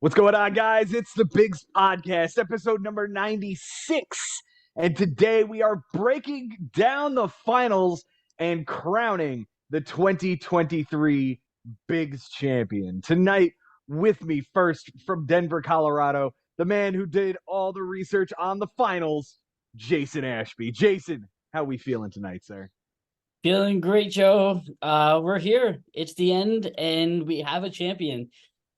What's going on, guys? It's the Bigs Podcast, episode number 96. And today we are breaking down the finals and crowning the 2023 Bigs champion. Tonight, with me first from Denver, Colorado, the man who did all the research on the finals, Jason Ashby. Jason, how we feeling tonight, sir? Feeling great, Joe. We're here. It's the end, and we have a champion.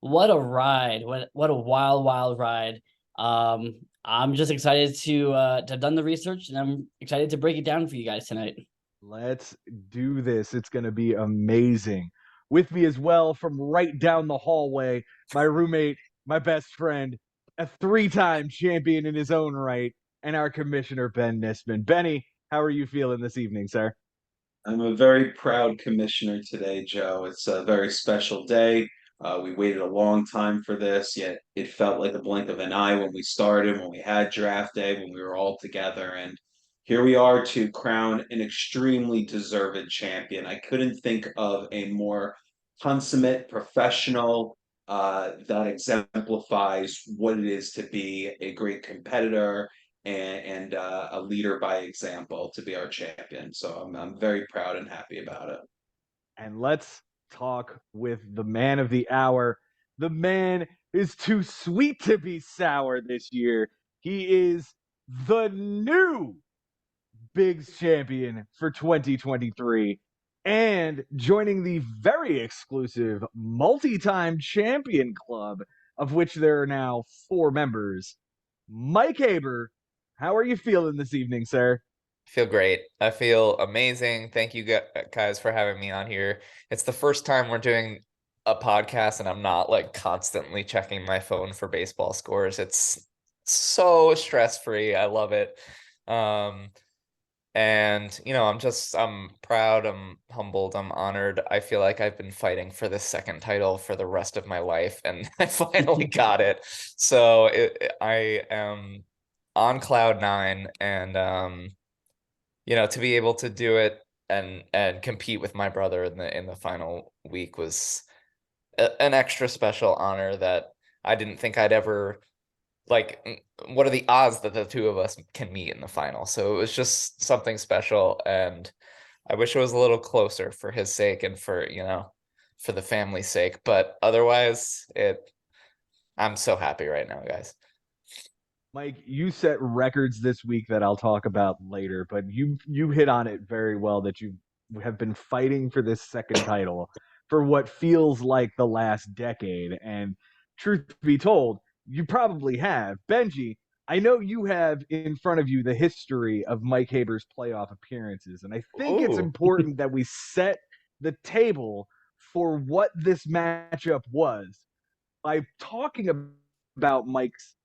What a ride! What a wild ride. I'm just excited to have done the research, and I'm excited to break it down for you guys tonight. Let's do this. It's going to be amazing. With me as well, from right down the hallway, my roommate, my best friend, a three-time champion in his own right, and our commissioner, Ben Nisman. Benny, how are you feeling this evening, sir? I'm a very proud commissioner today, Joe. It's a very special day. We waited a long time for this, yet it felt like a blink of an eye when we started, when we had draft day, when we were all together. And here we are to crown an extremely deserved champion. I couldn't think of a more consummate professional that exemplifies what it is to be a great competitor and a leader by example to be our champion. So I'm very proud and happy about it. And let's talk with the man of the hour. The man is too sweet to be sour this year. He is the new Bigs champion for 2023 and joining the very exclusive multi-time champion club, of which there are now 4 members. Mike Haber, how are you feeling this evening, sir? Feel great. I feel amazing. Thank you guys for having me on here. It's the first time we're doing a podcast and I'm not like constantly checking my phone for baseball scores. It's so stress-free. I love it. Um, and I'm proud, I'm humbled, I'm honored. I feel like I've been fighting for this second title for the rest of my life and I finally got it. So I am on cloud nine and to be able to do it and compete with my brother in the final week was an extra special honor that I didn't think I'd ever like. What are the odds that the two of us can meet in the final? So it was just something special, and I wish it was a little closer for his sake and for the family's sake. But otherwise, I'm so happy right now, guys. Mike, you set records this week that I'll talk about later, but you hit on it very well that you have been fighting for this second title for what feels like the last decade. And truth be told, you probably have. Benji, I know you have in front of you the history of Mike Haber's playoff appearances, and I think it's Ooh. important that we set the table for what this matchup was by talking about Mike's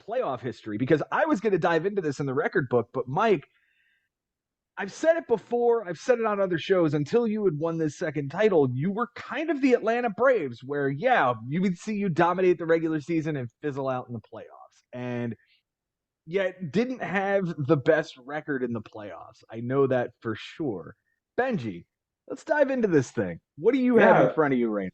playoff history, because I was going to dive into this in the record book, but Mike, I've said it before, I've said it on other shows, until you had won this second title, you were kind of the Atlanta Braves, where, yeah, you would see you dominate the regular season and fizzle out in the playoffs. And yet didn't have the best record in the playoffs. I know that for sure. Benji, let's dive into this thing. What do you have in Yeah, front of you right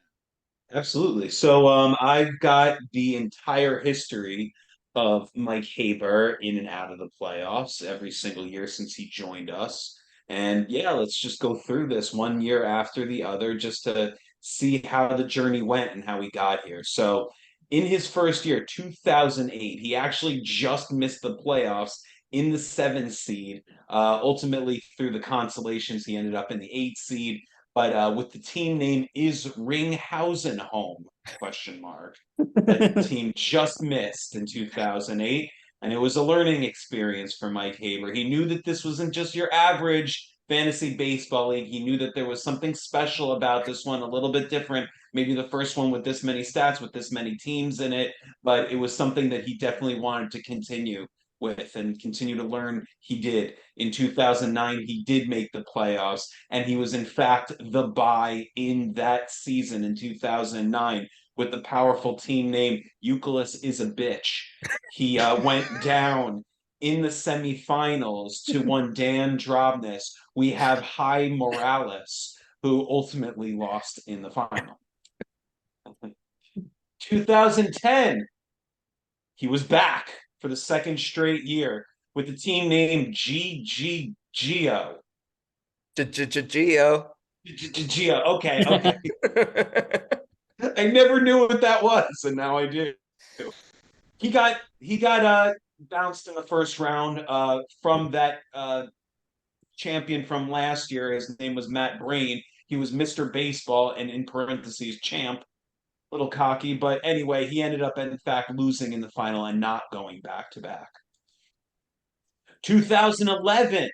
absolutely. So I've got the entire history of Mike Haber in and out of the playoffs every single year since he joined us. And yeah, let's just go through this one year after the other just to see how the journey went and how we got here. So in his first year, 2008, he actually just missed the playoffs in the 7th seed. Ultimately, through the consolations, he ended up in the 8th seed, but with the team name is Ringhausen home? Question mark. That team just missed in 2008, and it was a learning experience for Mike Haber. He knew that this wasn't just your average fantasy baseball league. He knew that there was something special about this one, a little bit different. Maybe the first one with this many stats, with this many teams in it, but it was something that he definitely wanted to continue with and continue to learn. He did. In 2009, he did make the playoffs, and he was, in fact, the buy in that season in 2009 with the powerful team name Euclid is a bitch. He went down in the semifinals to one Dan Drobnis. We have High Morales, who ultimately lost in the final. 2010, he was back for the second straight year with the team named GGGO. Geo. Geo. Okay. I never knew what that was, and now I do. He got bounced in the first round from that champion from last year. His name was Matt Brain. He was Mr. Baseball and in parentheses champ. Little cocky, but anyway, he ended up in fact losing in the final and not going back to back. 2011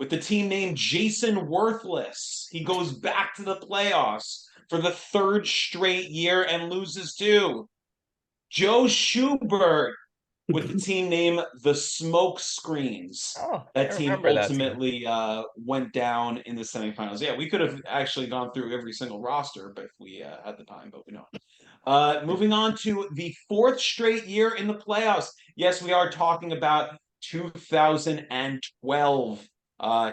with the team named Jason Worthless. He goes back to the playoffs for the third straight year and loses to Joe Schubert with the team name the Smoke Screens. Oh, That I team remember that team. ultimately went down in the semifinals. Yeah, we could have actually gone through every single roster, but if we had the time, but we don't. Moving on to the fourth straight year in the playoffs. Yes, we are talking about 2012.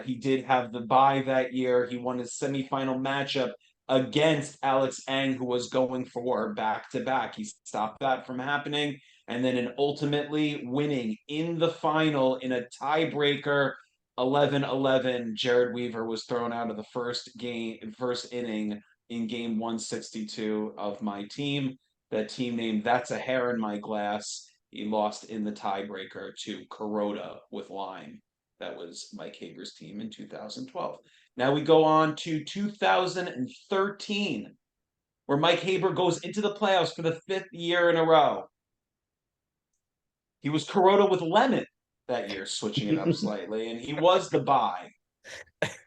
He did have the bye that year. He won his semifinal matchup against Alex Eng, who was going for back-to-back. He stopped that from happening, and then ultimately winning in the final in a tiebreaker 11-11. Jared Weaver was thrown out of the first inning in game 162 of my team. That team named That's a Hair in My Glass. He lost in the tiebreaker to Kuroda with Lime. That was Mike Haber's team in 2012. Now we go on to 2013, where Mike Haber goes into the playoffs for the fifth year in a row. He was Kuroda with Lemon that year, switching it up slightly, and he was the bye.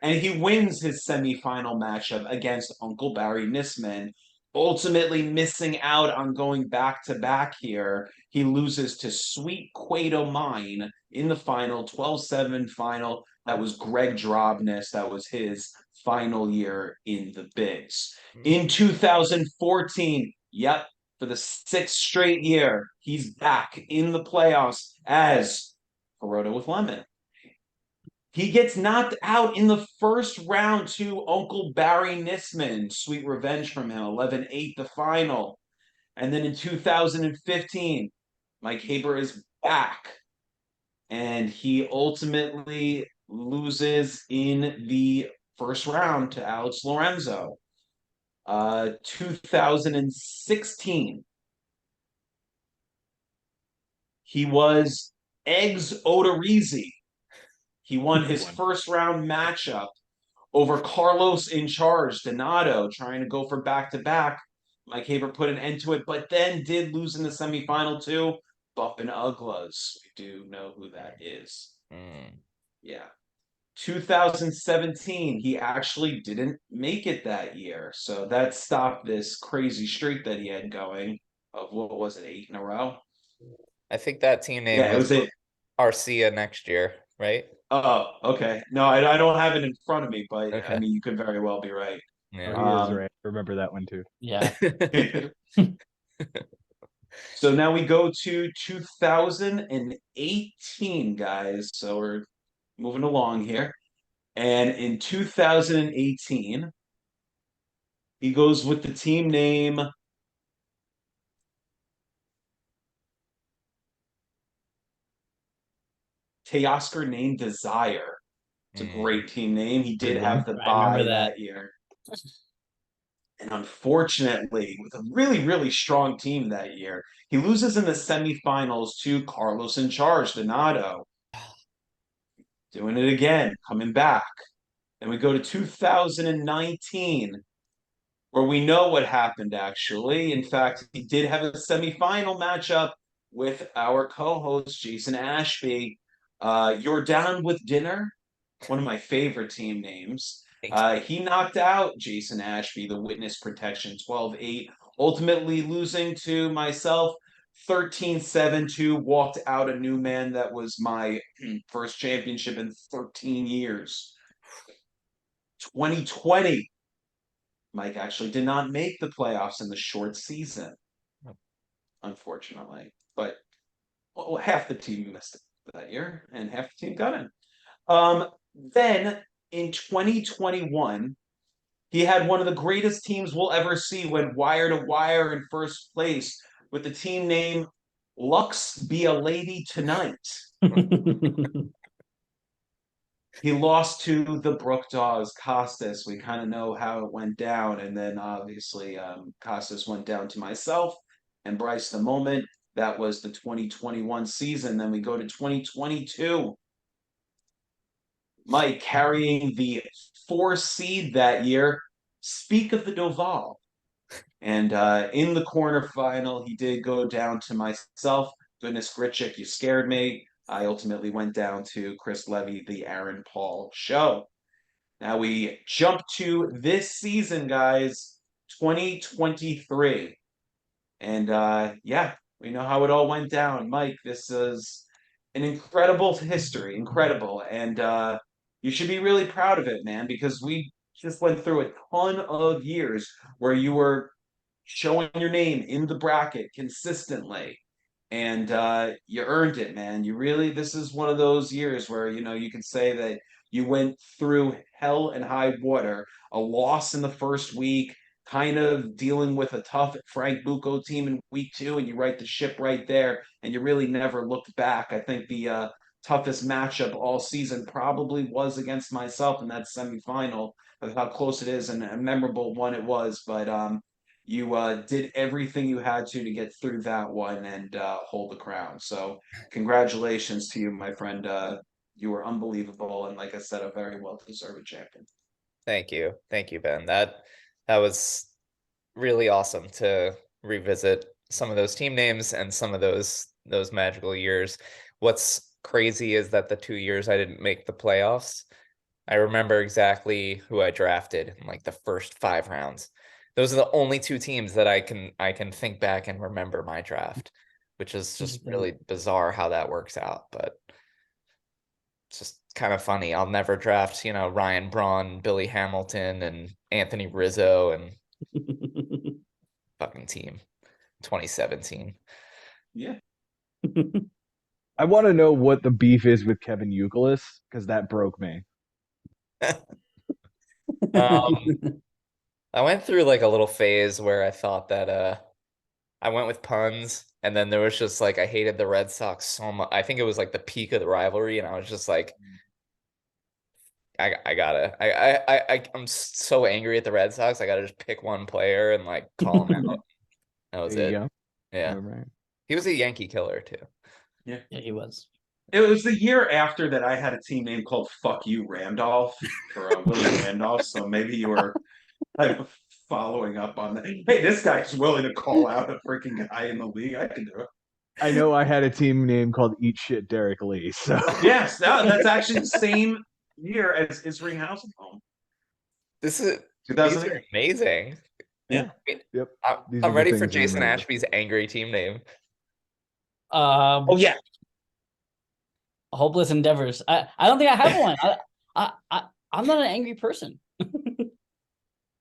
And he wins his semifinal matchup against Uncle Barry Nisman, ultimately missing out on going back to back here. He loses to Sweet Quato Mine in the final, 12-7 final. That was Greg Drobness. That was his final year in the Bigs. In 2014, yep, for the sixth straight year, he's back in the playoffs as Kuroda with Lemon. He gets knocked out in the first round to Uncle Barry Nisman. Sweet revenge from him, 11-8 the final. And then in 2015, Mike Haber is back. And he ultimately loses in the first round to Alex Lorenzo. 2016, he was Eggs Odorizzi. He won his first round matchup over Carlos in charge, Donato, trying to go for back-to-back. Mike Haber put an end to it, but then did lose in the semifinal to Buffin Uglas. We do know who that is. Yeah. 2017, he actually didn't make it that year. So that stopped this crazy streak that he had going of, what was it, 8 in a row? I think that team name Yeah, it was it. Arcia next year, right? Oh, okay. No, I don't have it in front of me, but Okay. I mean, you could very well be right. Yeah. Oh, he is right. Remember that one too. Yeah. So now we go to 2018, guys. So we're moving along here. And in 2018, he goes with the team name Teoscar Named Desire. It's a great team name. He did have the I remember bye that year. And unfortunately, with a really, really strong team that year, he loses in the semifinals to Carlos in charge, Donato. Doing it again, coming back. Then we go to 2019, where we know what happened, actually. In fact, he did have a semifinal matchup with our co-host, Jason Ashby. You're Down with Dinner, one of my favorite team names. He knocked out Jason Ashby, the witness protection, 12-8, ultimately losing to myself 13-7-2, walked out a new man. That was my first championship in 13 years. 2020, Mike actually did not make the playoffs in the short season, unfortunately. But half the team missed it that year, and half the team got in. Then in 2021, He had one of the greatest teams we'll ever see, went wire to wire in first place with the team name Lux Be a Lady Tonight. He lost to the Brook Dogs, Costas. We kind of know how it went down. And then obviously Costas went down to myself and Bryce the moment. That was the 2021 season. Then we go to 2022. Mike carrying the 4 seed that year. Speak of the Doval. And in the quarterfinal, he did go down to myself. Goodness, Gritchick, you scared me. I ultimately went down to Chris Levy, the Aaron Paul show. Now we jump to this season, guys, 2023. And yeah, we know how it all went down. Mike, this is an incredible history, incredible. And you should be really proud of it, man, because we just went through a ton of years where you were showing your name in the bracket consistently. And you earned it, man. You really, this is one of those years where, you can say that you went through hell and high water, a loss in the first week, kind of dealing with a tough Frank Bucco team in week 2, and you right the ship right there, and you really never looked back. I think the toughest matchup all season probably was against myself in that semifinal, of how close it is and a memorable one it was. But you did everything you had to get through that one and hold the crown. So congratulations to you, my friend. You were unbelievable, and like I said, a very well-deserved champion. Thank you, Ben. That was really awesome to revisit some of those team names and some of those magical years. What's crazy is that the 2 years I didn't make the playoffs, I remember exactly who I drafted in like the first 5 rounds. Those are the only 2 teams that I can think back and remember my draft, which is just really bizarre how that works out. But it's just kind of funny. I'll never draft, Ryan Braun, Billy Hamilton, and Anthony Rizzo and fucking team 2017. Yeah. I want to know what the beef is with Kevin Youkilis, because that broke me. I went through like a little phase where I thought that I went with puns, and then there was just like I hated the Red Sox so much. I think it was like the peak of the rivalry, and I was just like, I'm so angry at the Red Sox. I gotta just pick one player and like call him out. That was There you it. go. Yeah. Right. He was a Yankee killer too. Yeah, he was. It was the year after that I had a team name called Fuck You Randolph for Willie Randolph. So maybe you were kind of following up on that. Hey, this guy's willing to call out a freaking guy in the league. I can do it. I know I had a team name called Eat Shit Derek Lee. So yes, that's actually the same year as Isring Home. These are 2008. amazing. Yeah. Yep. I'm ready for Jason Ashby's angry team name. Oh yeah. Hopeless Endeavors. I don't think I have one. I'm not an angry person.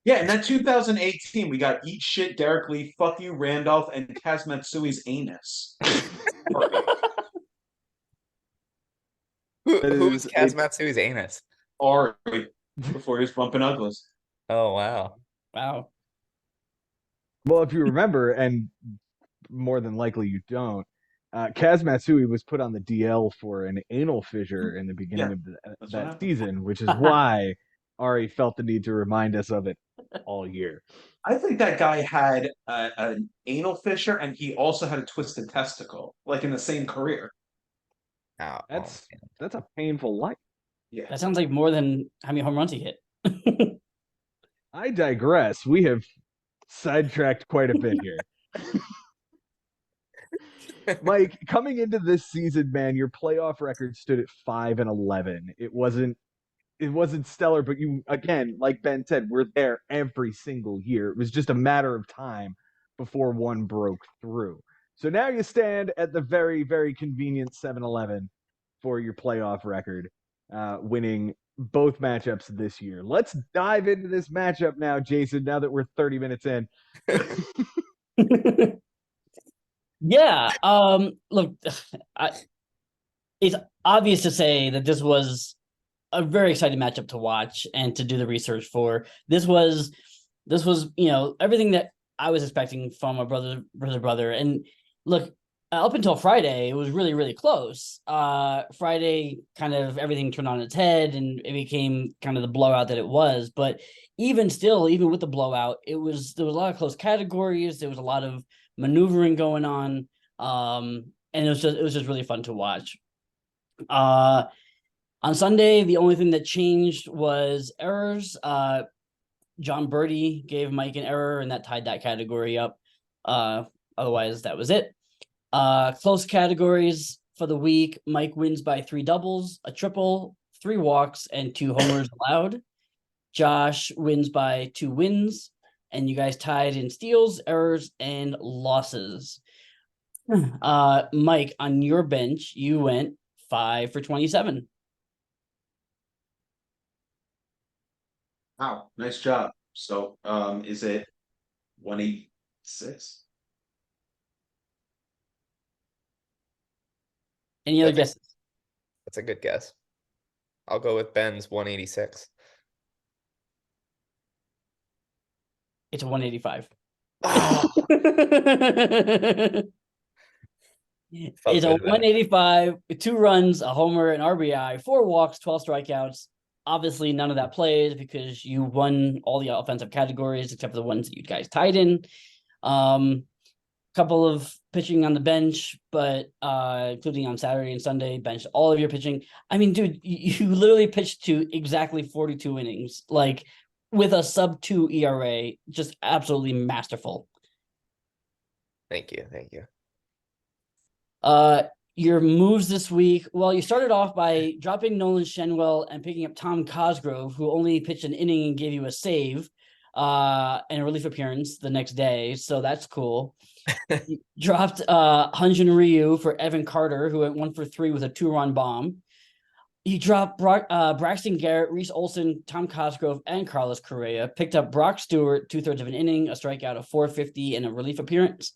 Yeah, in that 2018, we got Eat Shit, Derek Lee, Fuck You, Randolph, and Kazmatsui's anus. Who's Kazmatsui's anus? Ari, before he was bumping uglies. Oh, wow. Wow. Well, if you remember, and more than likely you don't, Kaz Matsui was put on the DL for an anal fissure in the beginning of that season, which is why Ari felt the need to remind us of it all year. I think that guy had an anal fissure, and he also had a twisted testicle, like in the same career. Oh, that's a painful life. Yeah, that sounds like more than how many home runs he hit. I digress. We have sidetracked quite a bit here. Mike, coming into this season, man, your playoff record stood at 5-11. It wasn't stellar, but you, again, like Ben said, we're there every single year. It was just a matter of time before one broke through. So now you stand at the very, very convenient 7-11 for your playoff record, winning both matchups this year. Let's dive into this matchup now, Jason, now that we're 30 minutes in. Yeah. Look, it's obvious to say that this was a very exciting matchup to watch and to do the research for. This was everything that I was expecting from a brother. And look, up until Friday, it was really, really close. Friday, kind of everything turned on its head and it became kind of the blowout that it was. But even still, even with the blowout, there was a lot of close categories. There was a lot of maneuvering going on. And it was just really fun to watch. On Sunday, the only thing that changed was errors. John Birdie gave Mike an error, and that tied that category up. Otherwise, that was it. Close categories for the week. Mike wins by 3 doubles, a triple, 3 walks, and 2 homers allowed. Josh wins by 2 wins, and you guys tied in steals, errors, and losses. Mike, on your bench, you went 5 for 27. Wow, nice job. So, is it 186? Any other That's guesses? That's a good guess. I'll go with Ben's 186. It's a 185. Oh, It's a 185, 2 runs, a homer, an RBI, 4 walks, 12 strikeouts. Obviously, none of that plays because you won all the offensive categories except for the ones that you guys tied in. Couple of pitching on the bench, but including on Saturday and Sunday, benched all of your pitching. I mean, dude, you literally pitched to exactly 42 innings, like with a sub-2 ERA, just absolutely masterful. Thank you. Thank you. Your moves this week. Well, you started off by dropping Nolan Shenwell and picking up Tom Cosgrove, who only pitched an inning and gave you a save and a relief appearance the next day. So that's cool. You dropped Hyun-Jin Ryu for Evan Carter, who went 1 for 3 with a 2-run bomb. You dropped Braxton Garrett, Reese Olson, Tom Cosgrove, and Carlos Correa. Picked up Brock Stewart, 2/3 of an inning, a strikeout of 450, and a relief appearance.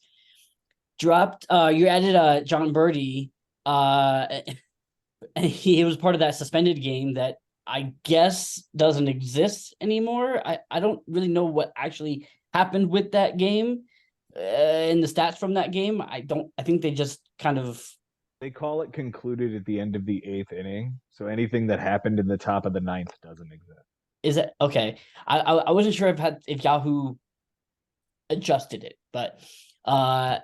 Dropped you added John Birdie, and he was part of that suspended game that I guess doesn't exist anymore. I don't really know what actually happened with that game in the stats from that game. I think they just kind of, They call it concluded at the end of the 8th inning. So anything that happened in the top of the 9th doesn't exist. is it okay? I wasn't sure if Yahoo adjusted it, but the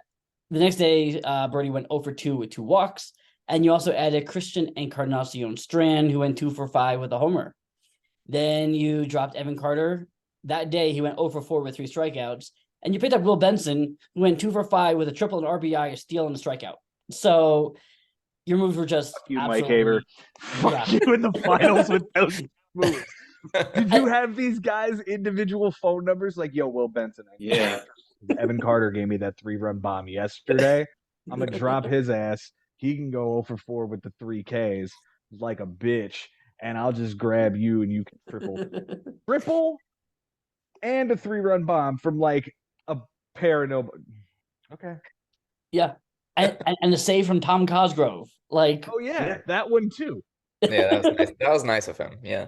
next day, Birdie went 0 for 2 with 2 walks. And you also added Christian Encarnacion Strand, who went 2 for 5 with a homer. Then you dropped Evan Carter. That day, he went 0 for 4 with 3 strikeouts. And you picked up Will Benson, who went 2 for 5 with a triple, an RBI, a steal, and a strikeout. So your moves were just Fuck you, Mike Haber. Fuck you in the finals with those moves. Did you have these guys' individual phone numbers? Like, yo, Will Benson. Yeah. Evan Carter gave me that 3-run bomb yesterday. I'm going to drop his ass. He can go 0 for 4 with the 3 Ks like a bitch. And I'll just grab you and you can triple and a 3-run bomb from like a pair of no. Okay. Yeah. And the save from Tom Cosgrove. Like, oh, yeah, that one too. Yeah, that was nice. That was nice of him. Yeah.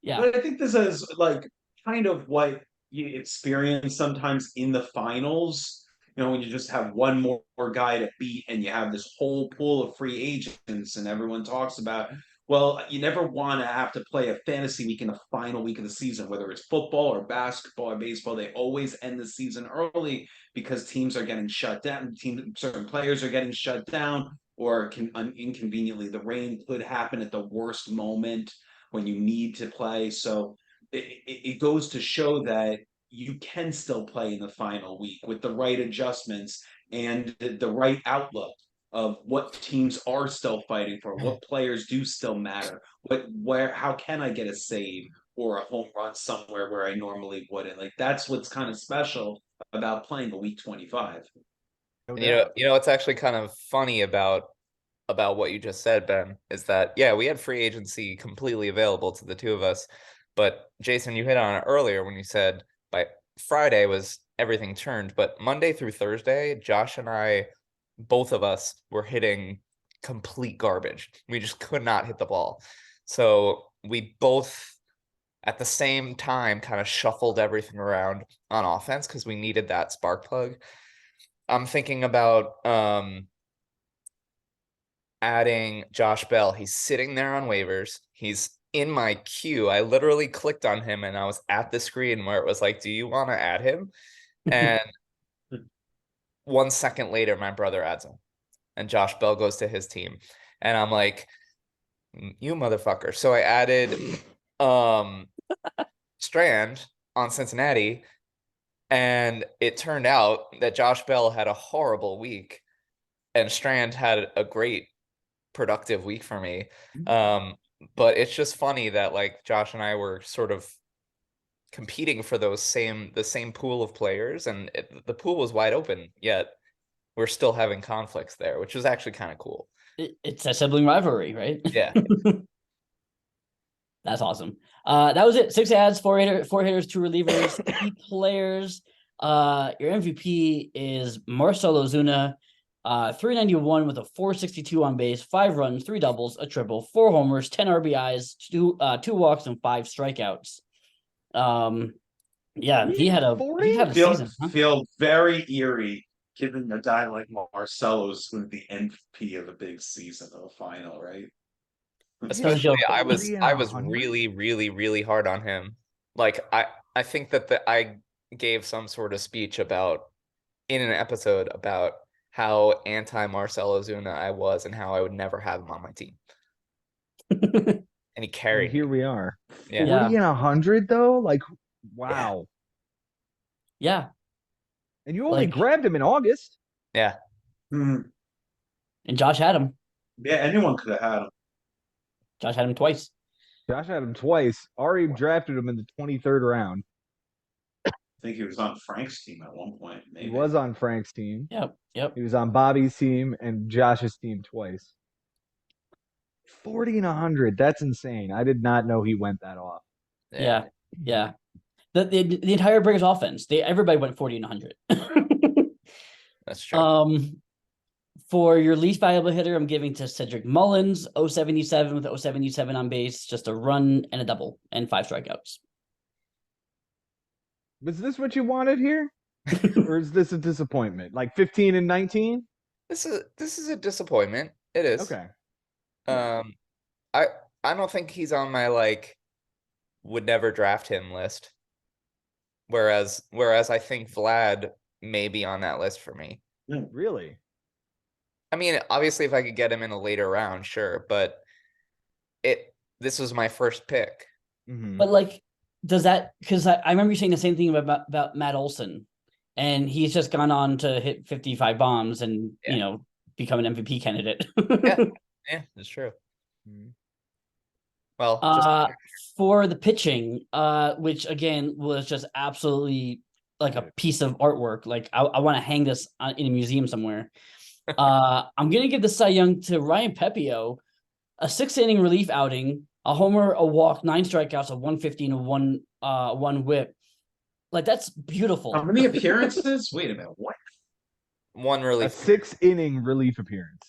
Yeah. But I think this is like kind of what you experience sometimes in the finals. When you just have one more guy to beat and you have this whole pool of free agents and everyone talks about, well, you never want to have to play a fantasy week in the final week of the season, whether it's football or basketball or baseball. They always end the season early because teams are getting shut down. Certain players are getting shut down, or inconveniently, the rain could happen at the worst moment when you need to play. So it goes to show that you can still play in the final week with the right adjustments and the right outlook of what teams are still fighting for, what players do still matter, how can I get a save or a home run somewhere where I normally wouldn't. Like, that's what's kind of special about playing a week 25. And it's actually kind of funny about what you just said, Ben, is that, yeah, we had free agency completely available to the two of us. But Jason, you hit on it earlier when you said by Friday was everything turned. But Monday through Thursday, Josh and I, both of us were hitting complete garbage. We just could not hit the ball. So we both at the same time kind of shuffled everything around on offense because we needed that spark plug. I'm thinking about adding Josh Bell. He's sitting there on waivers. He's in my queue. I literally clicked on him and I was at the screen where it was like, do you want to add him? And 1 second later, my brother adds him. And Josh Bell goes to his team. And I'm like, you motherfucker. So I added Strand on Cincinnati. And it turned out that Josh Bell had a horrible week. And Strand had a great productive week for me. But it's just funny that like Josh and I were sort of competing for the same pool of players, and the pool was wide open, yet we're still having conflicts there, which was actually kind of cool. It's a sibling rivalry, right? Yeah. That's awesome. That was it. 6 ads, 4 hitters, 2 relievers, 3 players. Your MVP is Marcell Ozuna. 391 with a 462 on base, 5 runs, 3 doubles, a triple, 4 homers, 10 RBIs, 2 walks, and 5 strikeouts. Yeah, he had a season. Huh? Feel very eerie given a guy like Marcelo's who's the MVP of a big season of a final, right? Especially I was 100? really, really, really hard on him. Like I think that I gave some sort of speech about in an episode about how anti Marcell Ozuna I was and how I would never have him on my team. And he carried. Here we are. Yeah. 40 and 100 though? Like, wow. Yeah. And you only grabbed him in August. Yeah. And Josh had him. Yeah, anyone could have had him. Josh had him twice. Josh had him twice. Ari drafted him in the 23rd round. I think he was on Frank's team at one point. Maybe. He was on Frank's team. Yep. He was on Bobby's team and Josh's team twice. 40 and 100. That's insane. I did not know he went that off. Yeah. The entire Braves offense, everybody went 40 and 100. That's true. For your least valuable hitter, I'm giving to Cedric Mullins, 077 with 077 on base, just a run and a double and 5 strikeouts. Was this what you wanted here? Or is this a disappointment? Like 15 and 19? This is a disappointment. It is. Okay. I don't think he's on my like would never draft him list. Whereas I think Vlad may be on that list for me. Really? I mean, obviously if I could get him in a later round, sure, but this was my first pick. Mm-hmm. But like, does that, because I remember you saying the same thing about Matt Olson, and he's just gone on to hit 55 bombs and become an MVP candidate. Yeah, that's true. Mm-hmm. Well, for the pitching, which again was just absolutely like a piece of artwork. Like I want to hang this in a museum somewhere. I'm gonna give the Cy Young to Ryan Pepio, a 6-inning relief outing, a homer, a walk, 9 strikeouts, a 150 and a one whip. Like that's beautiful. How many appearances? Wait a minute, what? One relief. A 6-inning relief appearance.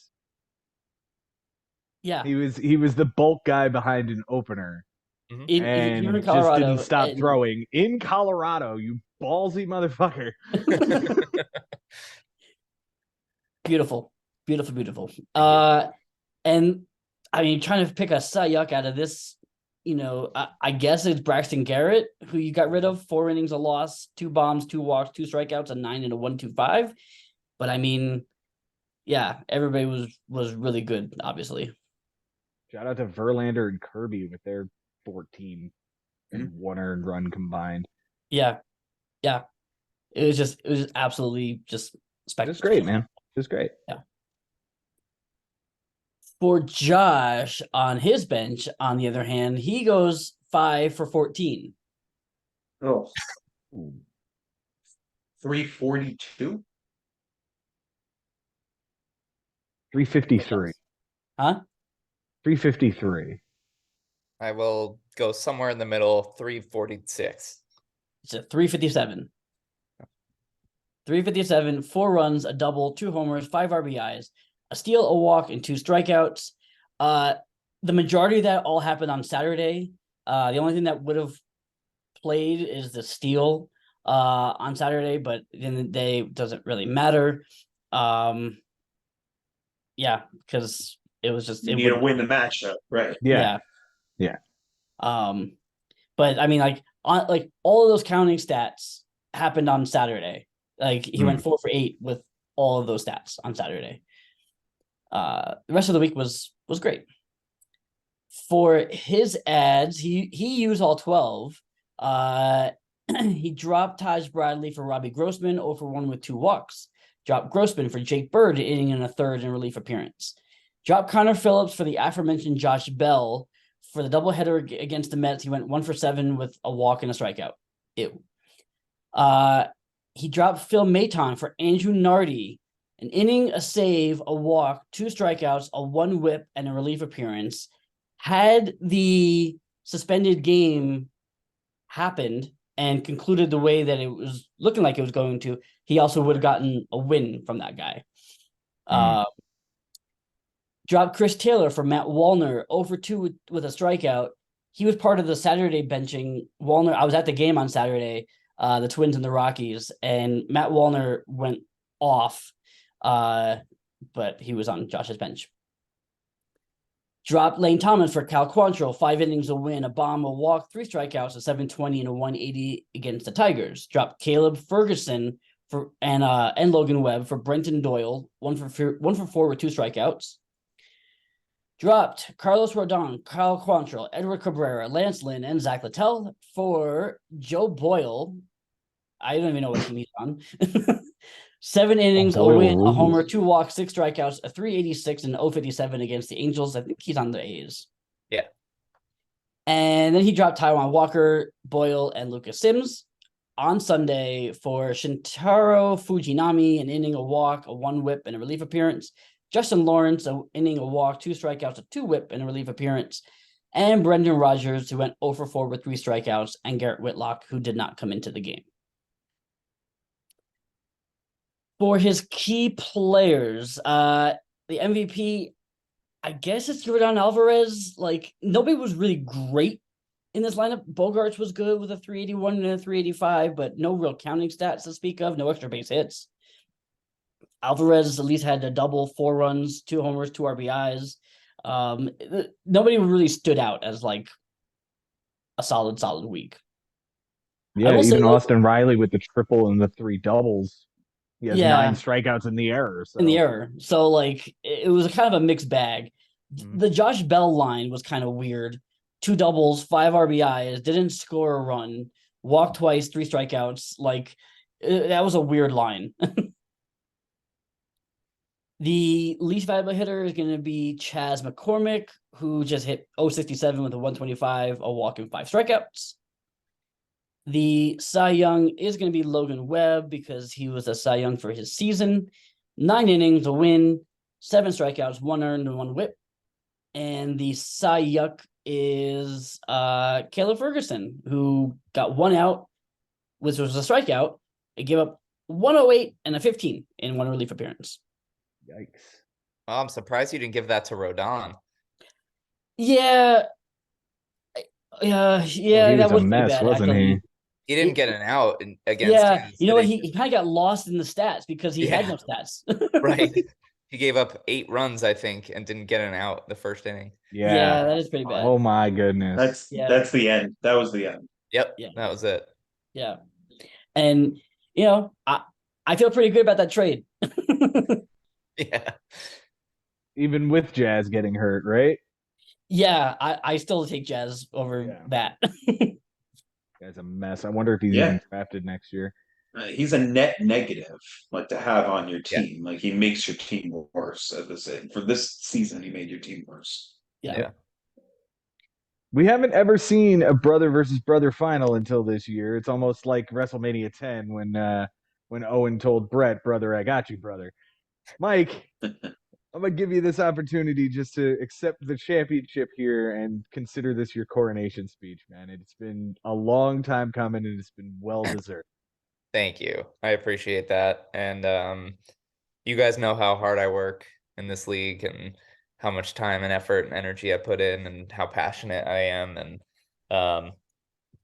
Yeah, he was the bulk guy behind an opener, and in Colorado, just didn't stop throwing in Colorado. You ballsy motherfucker! Beautiful. And I mean, trying to pick a Cy Young out of this, I guess it's Braxton Garrett, who you got rid of. 4 innings, a loss, 2 bombs, 2 walks, 2 strikeouts, a 9 and a 1.25. But I mean, yeah, everybody was really good, obviously. Shout out to Verlander and Kirby with their 14 and 1 earned run combined. Yeah. It was absolutely just spectacular. It's great, man. It's great. Yeah. For Josh on his bench, on the other hand, he goes 5 for 14. Oh. 342? 353. Huh? 353. I will go somewhere in the middle, 346. It's a 357. 357, 4 runs, a double, 2 homers, 5 RBIs, a steal, a walk, and 2 strikeouts. the majority of that all happened on Saturday. The only thing that would have played is the steal on Saturday, but in the day doesn't really matter. Yeah, because it was just You need to win the matchup, right? Yeah. yeah. But I mean, like all of those counting stats happened on Saturday. Like he went 4 for 8 with all of those stats on Saturday. The rest of the week was great. For his ads, he used all 12. He dropped Taj Bradley for Robbie Grossman, 0 for 1 with 2 walks. Dropped Grossman for Jake Bird, inning in a third and relief appearance. Dropped Connor Phillips for the aforementioned Josh Bell. For the doubleheader against the Mets, he went 1 for 7 with a walk and a strikeout. Ew. He dropped Phil Maton for Andrew Nardi, an inning, a save, a walk, 2 strikeouts, a 1 whip, and a relief appearance. Had the suspended game happened and concluded the way that it was looking like it was going to, he also would have gotten a win from that guy. Dropped Chris Taylor for Matt Wallner, 0 for 2 with a strikeout. He was part of the Saturday benching. Wallner, I was at the game on Saturday, the Twins and the Rockies, and Matt Wallner went off, but he was on Josh's bench. Dropped Lane Thomas for Cal Quantrill, 5 innings, a win, a bomb, a walk, 3 strikeouts, a 720 and a 180 against the Tigers. Dropped Caleb Ferguson for and Logan Webb for Brenton Doyle, 1 for 4 with 2 strikeouts. Dropped Carlos Rodon, Kyle Quantrill, Edward Cabrera, Lance Lynn, and Zach Littell for Joe Boyle. I don't even know what team he's on. 7 innings, a win, a homer, 2 walks, 6 strikeouts, a 386 and 057 against the Angels. I think he's on the A's. Yeah. And then he dropped Taiwan Walker, Boyle, and Lucas Sims on Sunday for Shintaro Fujinami, an inning, a walk, a 1 whip, and a relief appearance. Justin Lawrence, an inning, a walk, 2 strikeouts, a 2 whip, and a relief appearance. And Brendan Rodgers, who went 0 for 4 with 3 strikeouts, and Garrett Whitlock, who did not come into the game. For his key players, the MVP, I guess it's Yordan Alvarez. Like, nobody was really great in this lineup. Bogarts was good with a 381 and a 385, but no real counting stats to speak of, no extra base hits. Alvarez at least had a double, 4 runs, 2 homers, 2 RBIs. Nobody really stood out as like a solid week. Yeah, even Austin Riley with the triple and the 3 doubles. He has 9 strikeouts in the error. So like it was a kind of a mixed bag. The Josh Bell line was kind of weird. 2 doubles, 5 RBIs, didn't score a run, walked twice, 3 strikeouts. Like that was a weird line. The least valuable hitter is going to be Chas McCormick, who just hit 067 with a 125, a walk, and 5 strikeouts. The Cy Young is going to be Logan Webb because he was a Cy Young for his season. 9 innings, a win, 7 strikeouts, 1 earned, and 1 whip. And the Cy Yuck is Caleb Ferguson, who got 1 out, which was a strikeout. He gave up 108 and a 15 in 1 relief appearance. Yikes. Well, I'm surprised you didn't give that to Rodon. Yeah. That was a mess, bad, wasn't he? He didn't get an out against. Yeah, you know what? He kind of got lost in the stats because he had no stats. Right. He gave up 8 runs, I think, and didn't get an out the first inning. Yeah, that is pretty bad. Oh my goodness. That's the end. That was the end. Yep. That was it. Yeah. And I feel pretty good about that trade. Yeah. Even with Jazz getting hurt, right? Yeah, I still take Jazz over that. Guy's a mess. I wonder if he's even drafted next year. He's a net negative, like to have on your team. Like he makes your team worse. For this season, he made your team worse. Yeah. We haven't ever seen a brother versus brother final until this year. It's almost like WrestleMania 10 when Owen told Brett, "Brother, I got you, brother." Mike, I'm gonna give you this opportunity just to accept the championship here and consider this your coronation speech, man. It's been a long time coming and it's been well deserved. Thank you. I appreciate that. And you guys know how hard I work in this league, and how much time and effort and energy I put in and how passionate I am. And I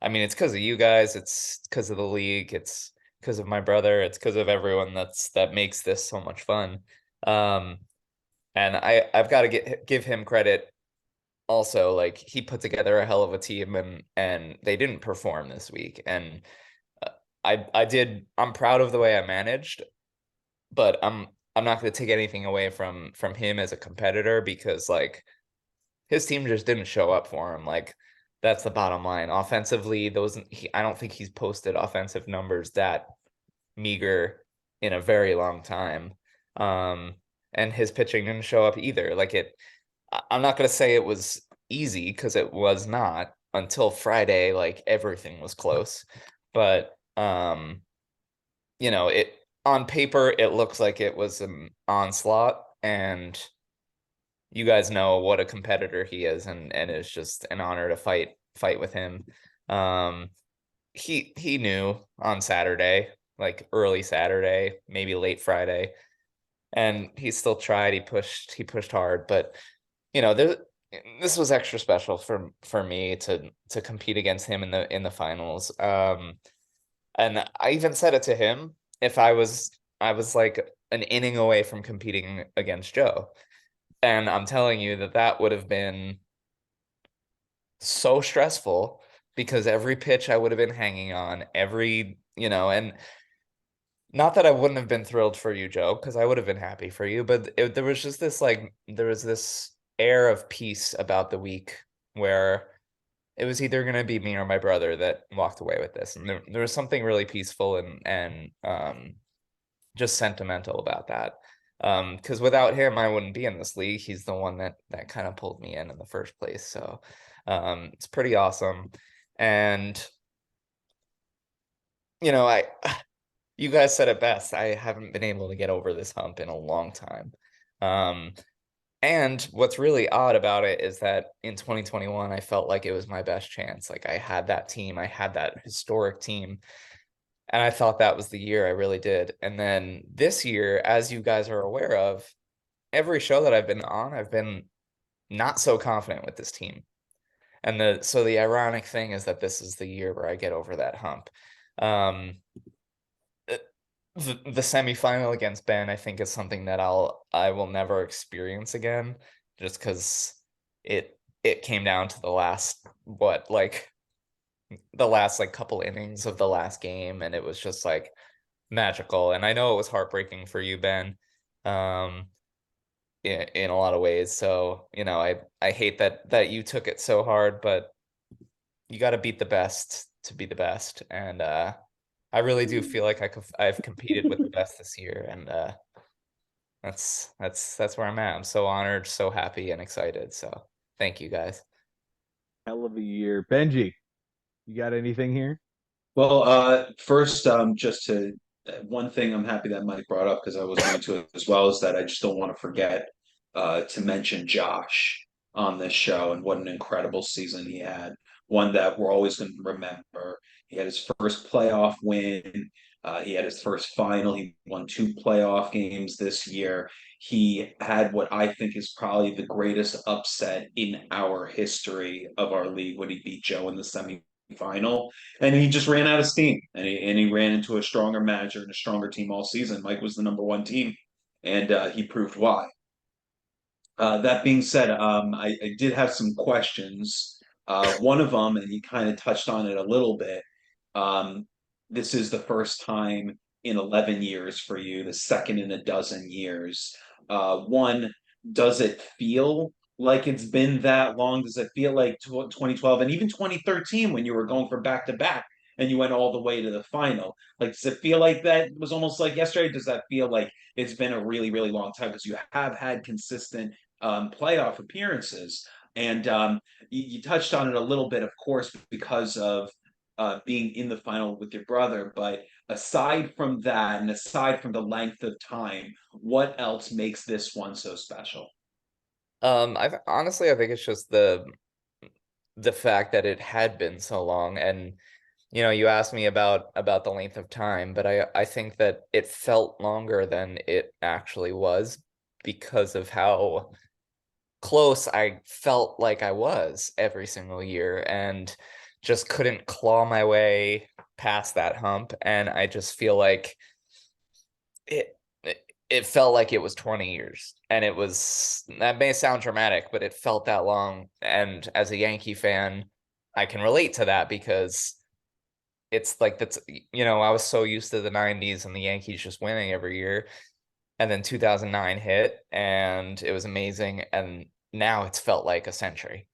mean, it's because of you guys, it's because of the league, it's because of my brother, it's because of everyone that makes this so much fun. Um, and I've got to give him credit also. Like, he put together a hell of a team, and they didn't perform this week. And I'm proud of the way I managed, but I'm not going to take anything away from him as a competitor, because like his team just didn't show up for him. Like, that's the bottom line. Offensively, I don't think he's posted offensive numbers that meager in a very long time. And his pitching didn't show up either. I'm not going to say it was easy, because it was not until Friday. Like, everything was close, but it on paper it looks like it was an onslaught, and you guys know what a competitor he is, and it's just an honor to fight with him. Um, he knew on Saturday, like early Saturday, maybe late Friday, and he still tried. He pushed hard, but this was extra special for me to compete against him in the finals. And I even said it to him, if I was like an inning away from competing against Joe. And I'm telling you that would have been so stressful, because every pitch I would have been hanging on, and not that I wouldn't have been thrilled for you, Joe, because I would have been happy for you, but there was just there was this air of peace about the week, where it was either going to be me or my brother that walked away with this. And there was something really peaceful and just sentimental about that. Because without him, I wouldn't be in this league. He's the one that kind of pulled me in the first place. So it's pretty awesome. And I you guys said it best. I haven't been able to get over this hump in a long time. And what's really odd about it is that in 2021, I felt like it was my best chance. Like, I had that team, I had that historic team, and I thought that was the year. I really did. And then this year, as you guys are aware of, every show that I've been on, I've been not so confident with this team. And so the ironic thing is that this is the year where I get over that hump. Um, the semifinal against Ben, I think, is something that I will never experience again, just because it came down to the last couple innings of the last game, and it was just like magical. And I know it was heartbreaking for you, Ben, in a lot of ways. So I hate that you took it so hard, but you got to beat the best to be the best. And I really do feel like I've competed with the best this year, and that's where I'm at. I'm so honored, so happy, and excited. So thank you, guys. Hell of a year. Benji, you got anything here? Well, first, just to one thing I'm happy that Mike brought up, because I was going to as well, is that I just don't want to forget to mention Josh on this show, and what an incredible season he had. One that we're always going to remember. He had his first playoff win. He had his first final. He won 2 playoff games this year. He had what I think is probably the greatest upset in our history of our league, when he beat Joe in the semifinal, and he just ran out of steam, and he ran into a stronger manager and a stronger team all season. Mike was the number one team, and he proved why. That being said, I did have some questions. One of them, and he kind of touched on it a little bit. Um, this is the first time in 11 years for you, the second in a dozen years. One, does it feel like it's been that long? Does it feel like 2012 and even 2013, when you were going for back to back and you went all the way to the final? Like, does it feel like that was almost like yesterday? Does that feel like it's been a really, really long time? Because you have had consistent playoff appearances. And you touched on it a little bit, of course, because of being in the final with your brother. But aside from that, and aside from the length of time, what else makes this one so special? I think it's just the fact that it had been so long. And you asked me about the length of time, but I think that it felt longer than it actually was, because of how close I felt like I was every single year, and just couldn't claw my way past that hump. And I just feel like it felt like it was 20 years, and it was, that may sound dramatic, but it felt that long. And as a Yankee fan, I can relate to that, because it's like, that's, I was so used to the 90s and the Yankees just winning every year, and then 2009 hit and it was amazing, and now it's felt like a century.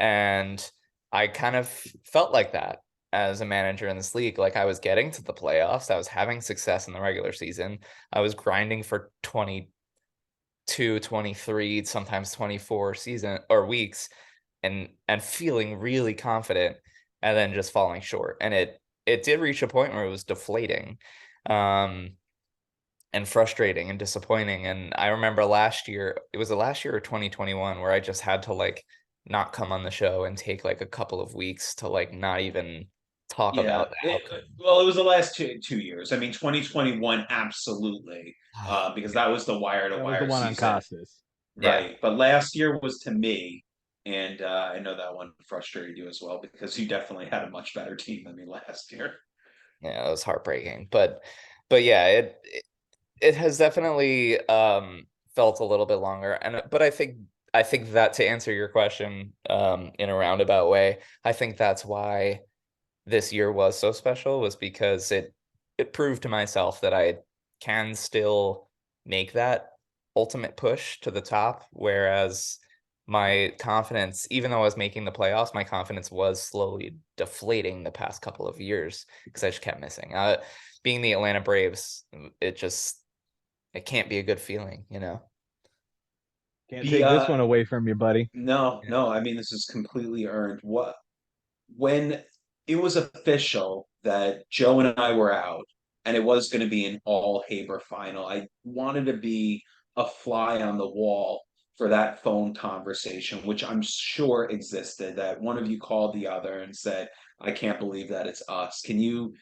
And I kind of felt like that as a manager in this league. Like, I was getting to the playoffs, I was having success in the regular season, I was grinding for 22, 23, sometimes 24 season or weeks, and feeling really confident, and then just falling short. And it did reach a point where it was deflating, and frustrating and disappointing. And I remember last year, it was the last year of 2021, where I just had to like not come on the show and take like a couple of weeks to like not even talk Yeah, about the outcome. well, it was the last 2 years. I mean, 2021, absolutely, because that was the wire to That was the wire one on season, Costas. Yeah. right? But last year was to me, and I know that one frustrated you as well, because you definitely had a much better team than me last year. Yeah, it was heartbreaking. But yeah, it has definitely felt a little bit longer. And but I think that, to answer your question in a roundabout way, I think that's why this year was so special, was because it proved to myself that I can still make that ultimate push to the top. Whereas my confidence, even though I was making the playoffs, my confidence was slowly deflating the past couple of years, because I just kept missing. Being the Atlanta Braves, it can't be a good feeling, you know? Can't The take this one away from you, buddy. No, Yeah. no, I mean, this is completely earned. What When it was official that Joe and I were out, and it was going to be an all Haber final, I wanted to be a fly on the wall for that phone conversation, which I'm sure existed, that one of you called the other and said, I can't believe that it's us. Can you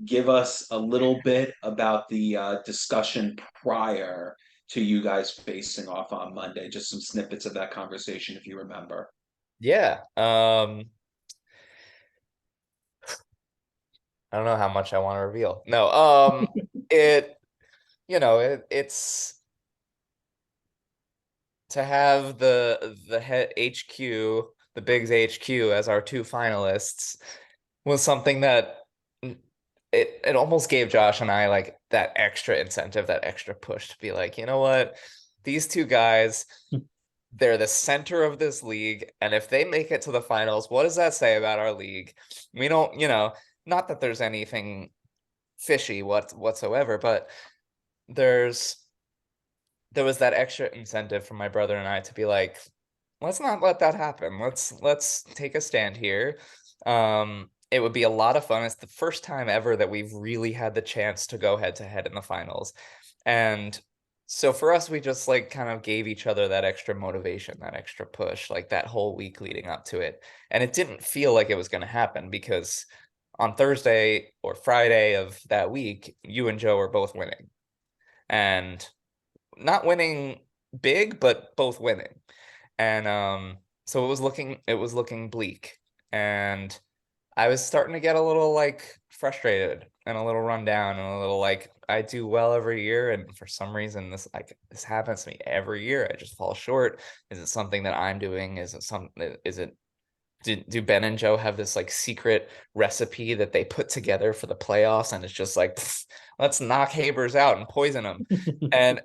give us a little bit about the discussion prior to you guys facing off on Monday? Just some snippets of that conversation, if you remember. Yeah. I don't know how much I want to reveal. No, it, it's to have the head HQ, the Bigs HQ, as our two finalists, was something that it almost gave Josh and I like that extra incentive, that extra push to be like, you know what, these two guys, they're the center of this league, and if they make it to the finals, what does that say about our league? We don't, not that there's anything fishy whatsoever, but there's there was that extra incentive for my brother and I to be like, let's not let that happen. Let's take a stand here. It would be a lot of fun. It's the first time ever that we've really had the chance to go head to head in the finals. And so for us, we just like kind of gave each other that extra motivation, that extra push, like that whole week leading up to it. And it didn't feel like it was going to happen, because on Thursday or Friday of that week, you and Joe were both winning. And not winning big, but both winning. And so it was looking bleak. And I was starting to get a little like frustrated and a little run down and a little like, I do well every year, and for some reason this happens to me every year. I just fall short. Is it something that I'm doing? Do Ben and Joe have this like secret recipe that they put together for the playoffs, and it's just like, let's knock Habers out and poison them? And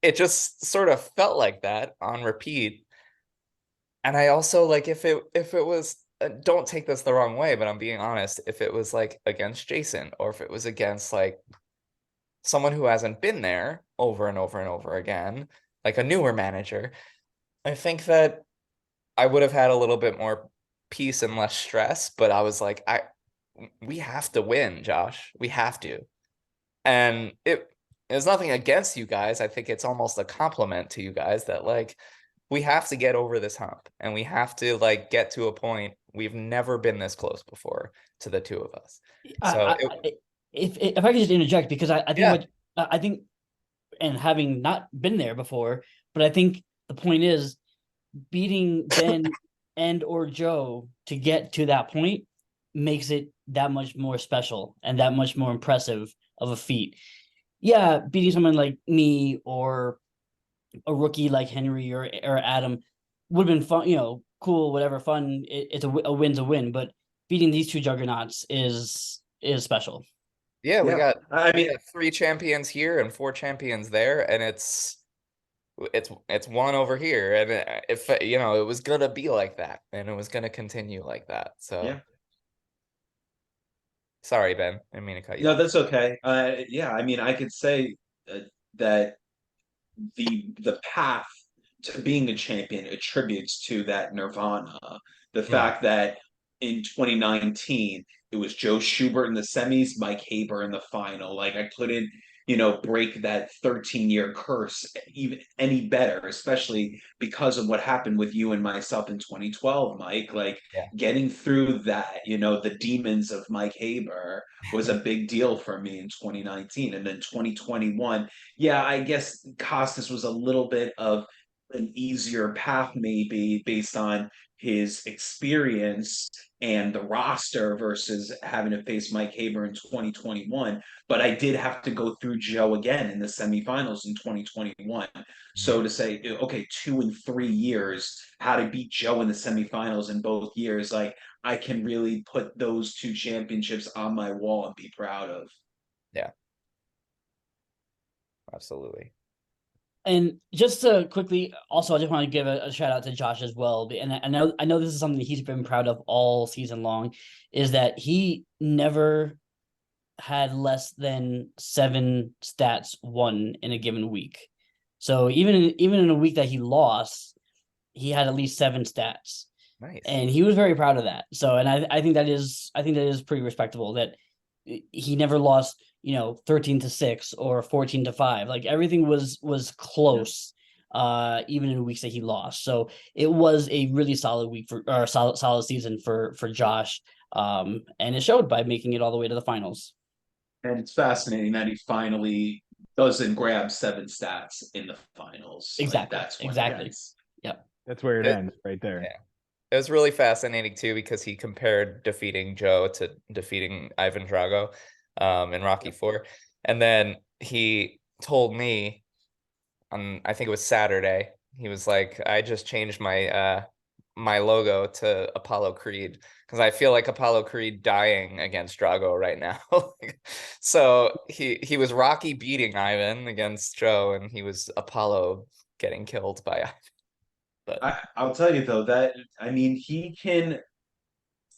it just sort of felt like that on repeat. And I also like, if it was, don't take this the wrong way, but I'm being honest, if it was like against Jason, or if it was against like someone who hasn't been there over and over and over again, like a newer manager, I think that I would have had a little bit more peace and less stress. But I was like, we have to win, Josh. We have to. And there's nothing against you guys. I think it's almost a compliment to you guys that like, we have to get over this hump, and we have to like get to a point. We've never been this close before to the two of us. So If I could just interject, because I think yeah, what I think, and having not been there before, but I think the point is beating Ben and or Joe to get to that point makes it that much more special and that much more impressive of a feat. Yeah, beating someone like me or a rookie like Henry or Adam would have been fun, cool, whatever, fun. It's a win's a win, but beating these two juggernauts is special. Yeah, we Yeah, got I we mean, got 3 champions here and 4 champions there, and it's one over here, and if it was gonna be like that, and it was gonna continue like that. So yeah. sorry, Ben, I didn't mean to cut you No, off. that's okay. Yeah, I mean, I could say that the path to being a champion attributes to that nirvana. The Mm, fact that in 2019 it was Joe Schubert in the semis, Mike Haber in the final. Like I couldn't, break that 13-year curse even any better, especially because of what happened with you and myself in 2012, Mike. Like yeah, getting through that, the demons of Mike Haber was a big deal for me in 2019. And then 2021, yeah, I guess Costas was a little bit of an easier path, maybe based on his experience and the roster versus having to face Mike Haber in 2021. But I did have to go through Joe again in the semifinals in 2021. So mhm, to say, okay, 2 and 3 years, how to beat Joe in the semifinals in both years, like I can really put those two championships on my wall and be proud of. yeah, absolutely. And just to quickly, also, I just want to give a shout out to Josh as well. And I know this is something he's been proud of all season long, is that he never had less than 7 stats won in a given week. So even in a week that he lost, he had at least 7 stats, Nice. and he was very proud of that. So, and I think that is pretty respectable that he never lost, 13-6 or 14-5. Like everything was Yeah. close, even in weeks that he lost. So it was a really solid week or solid season for Josh. And it showed by making it all the way to the finals. And it's fascinating that he finally doesn't grab 7 stats in the finals. Like Exactly. that's when it Exactly. gets. Yep. That's where it It, ends right there. yeah. It was really fascinating too because he compared defeating Joe to defeating Ivan Drago in Rocky Yep. 4. And then he told me on, I think it was Saturday, he was like, I just changed my logo to Apollo Creed because I feel like Apollo Creed dying against Drago right now. So he was Rocky beating Ivan against Joe, and he was Apollo getting killed by Ivan. But I'll tell you though that I mean he can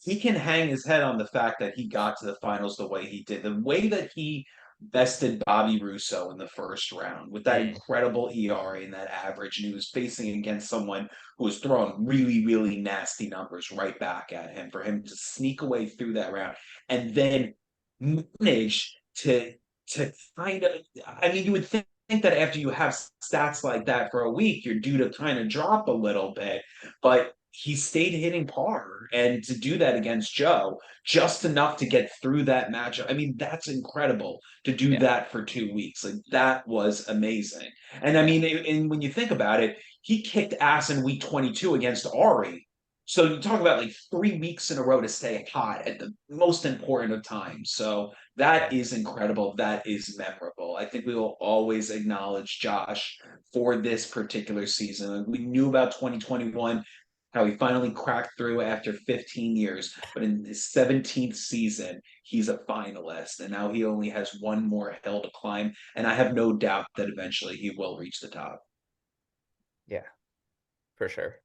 hang his head on the fact that he got to the finals the way he did. The way that he bested Bobby Russo in the first round with that mm, incredible ERA and that average, and he was facing against someone who was throwing really, really nasty numbers right back at him for him to sneak away through that round and then manage to kind of I mean you would think that after you have stats like that for a week, you're due to kind of drop a little bit, but he stayed hitting par and to do that against Joe just enough to get through that matchup. I mean, that's incredible to do yeah, that for 2 weeks. Like that was amazing. And I yeah, mean, and when you think about it, he kicked ass in week 22 against Ari. So you talk about like 3 weeks in a row to stay hot at the most important of times. So yeah, that is incredible. That is memorable. I think we will always acknowledge Josh for this particular season. We knew about 2021 how he finally cracked through after 15 years. But in his 17th season, he's a finalist. And now he only has one more hill to climb. And I have no doubt that eventually he will reach the top. yeah, for sure.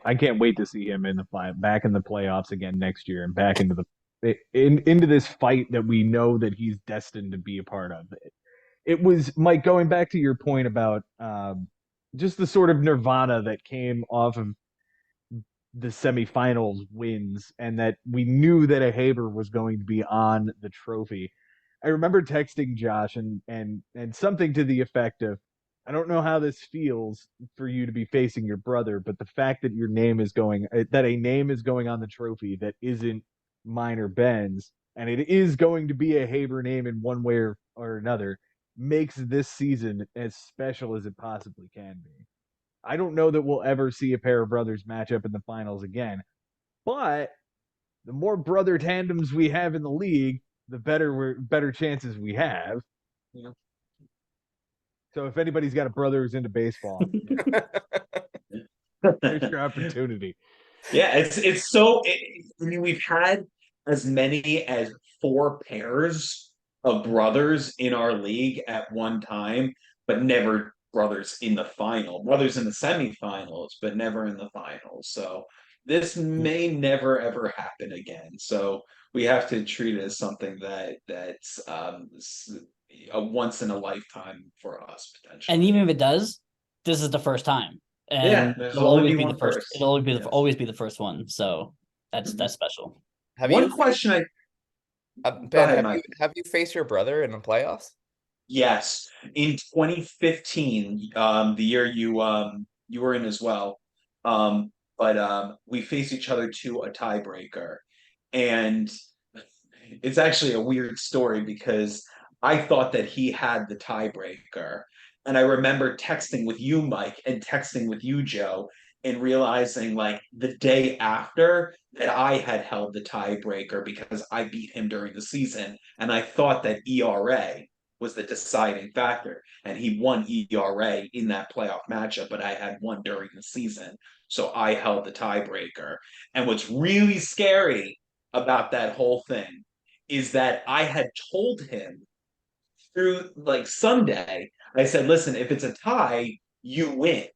I can't wait to see him in back in the playoffs again next year and back into into this fight that we know that he's destined to be a part of. It was Mike, going back to your point about just the sort of nirvana that came off of the semifinals wins, and that we knew that a Haber was going to be on the trophy. I remember texting Josh and something to the effect of, I don't know how this feels for you to be facing your brother, but the fact that that a name is going on the trophy that isn't mine or Ben's, and it is going to be a Haber name in one way or another, makes this season as special as it possibly can be. I don't know that we'll ever see a pair of brothers match up in the finals again. But the more brother tandems we have in the league, the better chances we have. Yeah. So if anybody's got a brother who's into baseball, there's your opportunity. Yeah, it's so. I mean, we've had as many as 4 pairs of brothers in our league at one time, but never brothers in the final. Brothers in the semifinals, but never in the finals. So this may never ever happen again. So we have to treat it as something that's a once in a lifetime for us And potentially. even if it does, this is the first time, Yeah, and there's it'll only always be be one the first. first. It'll always be Yes. always be the first one. So that's special. Have One you, question I Go Ben? ahead, Have Mike. you faced your brother in the playoffs? Yes, in 2015, the year you were in as well. But we faced each other to a tiebreaker, and it's actually a weird story because I thought that he had the tiebreaker, and I remember texting with you, Mike, and texting with you, Joe, and realizing like the day after that I had held the tiebreaker because I beat him during the season, and I thought that ERA was the deciding factor. And he won ERA in that playoff matchup, but I had won during the season. So I held the tiebreaker. And what's really scary about that whole thing is that I had told him through like Sunday, I said, listen, if it's a tie, you win.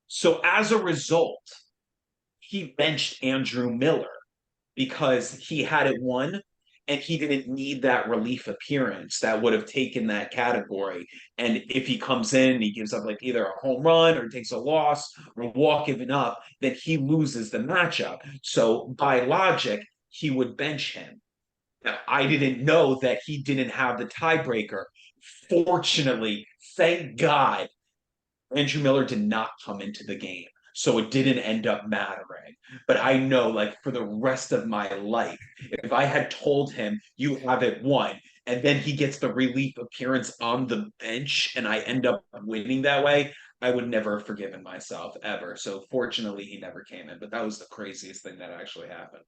So as a result, he benched Andrew Miller because he had it won and he didn't need that relief appearance that would have taken that category. And if he comes in, he gives up like either a home run or takes a loss or walk given up, then he loses the matchup. So by logic, he would bench him. Now, I didn't know that he didn't have the tiebreaker. Fortunately, thank God, Andrew Miller did not come into the game. So it didn't end up mattering. But I know, like, for the rest of my life, if I had told him, you have it won, and then he gets the relief appearance on the bench and I end up winning that way, I would never have forgiven myself ever. So fortunately, he never came in. But that was the craziest thing that actually happened.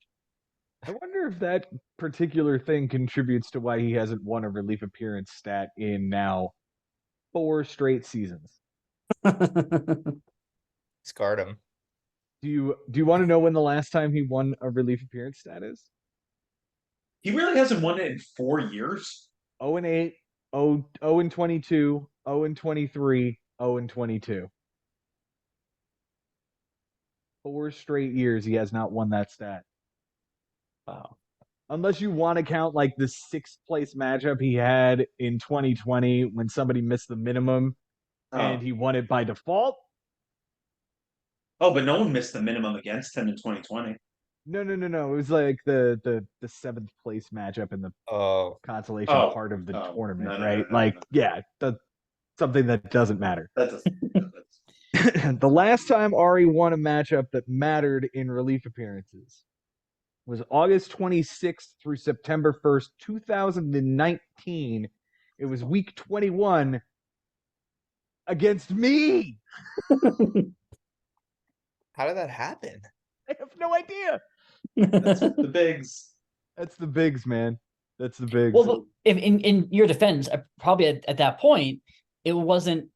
I wonder if that particular thing contributes to why he hasn't won a relief appearance stat in now 4 straight seasons. Scarred him. Do you want to know when the last time he won a relief appearance stat is? He really hasn't won it in 4 years. 0 and 8, 0 and 22, 0 and 23, 0 and 22. 4 straight years he has not won that stat. Wow. Unless you want to count like the 6th place matchup he had in 2020 when somebody missed the minimum and Oh. he won it by default. Oh, but no one missed the minimum against him in 2020. No. It was like the 7th place matchup in the Oh, consolation part of the No, tournament, no, right? no, Like, no. yeah, that's something that doesn't matter. That doesn't. The last time Ari won a matchup that mattered in relief appearances was August 26th through September 1st, 2019. It was week 21 against me. how did that happen? I have no idea. That's the bigs. That's the bigs, man. That's the bigs. Well, if in your defense, probably at that point, it wasn't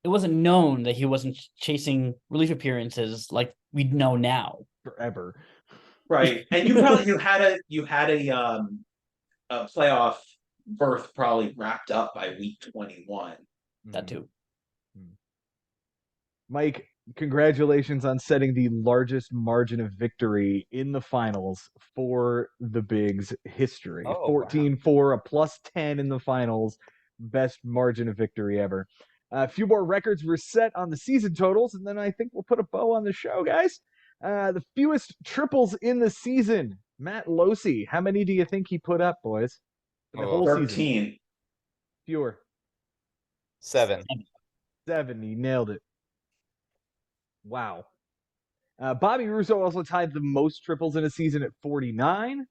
known that he wasn't chasing relief appearances like we know now. Forever. Right. And you had a playoff berth probably wrapped up by week 21. That too. Mike, congratulations on setting the largest margin of victory in the finals for the Bigs history. Oh, wow. 14-4, a +10 in the finals. Best margin of victory ever. A few more records were set on the season totals, and then I think we'll put a bow on the show, guys. The fewest triples in the season. Matt Losi, how many do you think he put up, boys? For the Oh. whole 13. season. Fewer. 7. 7. He nailed it. Wow. Bobby Russo also tied the most triples in a season at 49.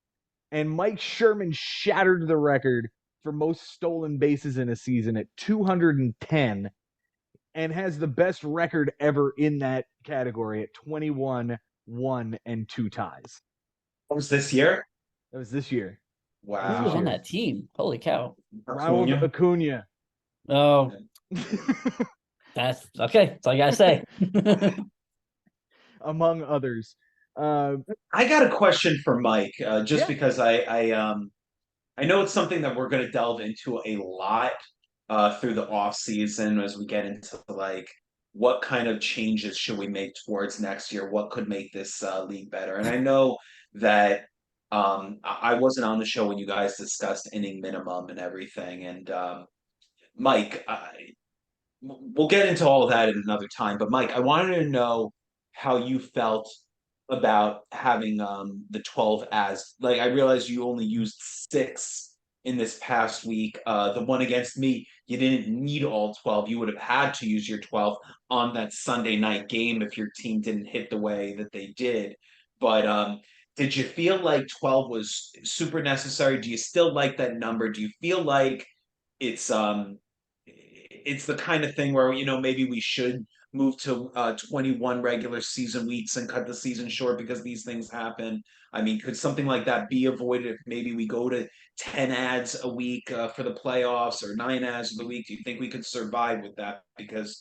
And Mike Sherman shattered the record for most stolen bases in a season at 210. and has the best record ever in that category at 21, 1, and 2 ties. What was this year? That was this year. Who was on Wow. that team? Holy cow. Raul Acuna. Acuna. Oh, that's okay. That's all I gotta say. Among others. I got a question for Mike, just Yeah. because I know it's something that we're going to delve into a lot through the off season as we get into like what kind of changes should we make towards next year? What could make this league better? And I know that I wasn't on the show when you guys discussed inning minimum and everything. And Mike, we'll get into all of that at another time. But Mike, I wanted to know how you felt about having the 12 as like I realized you only used 6 in this past week. The one against me, you didn't need all 12. You would have had to use your 12 on that Sunday night game if your team didn't hit the way that they did. But did you feel like 12 was super necessary? Do you still like that number? Do you feel like it's it's the kind of thing where maybe we should move to 21 regular season weeks and cut the season short because these things happen. I mean, could something like that be avoided if maybe we go to 10 ads a week for the playoffs or 9 ads of the week? Do you think we could survive with that? Because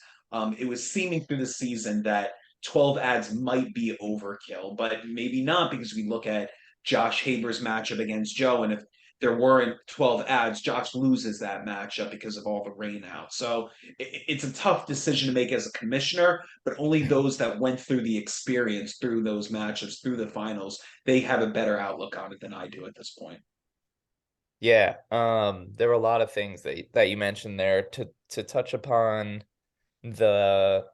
it was seeming through the season that 12 ads might be overkill, but maybe not because we look at Josh Haber's matchup against Joe, and if there weren't 12 ads, Josh loses that matchup because of all the rain out. So it's a tough decision to make as a commissioner, but only those that went through the experience, through those matchups, through the finals, they have a better outlook on it than I do at this point. Yeah, there were a lot of things that you mentioned there. To touch upon the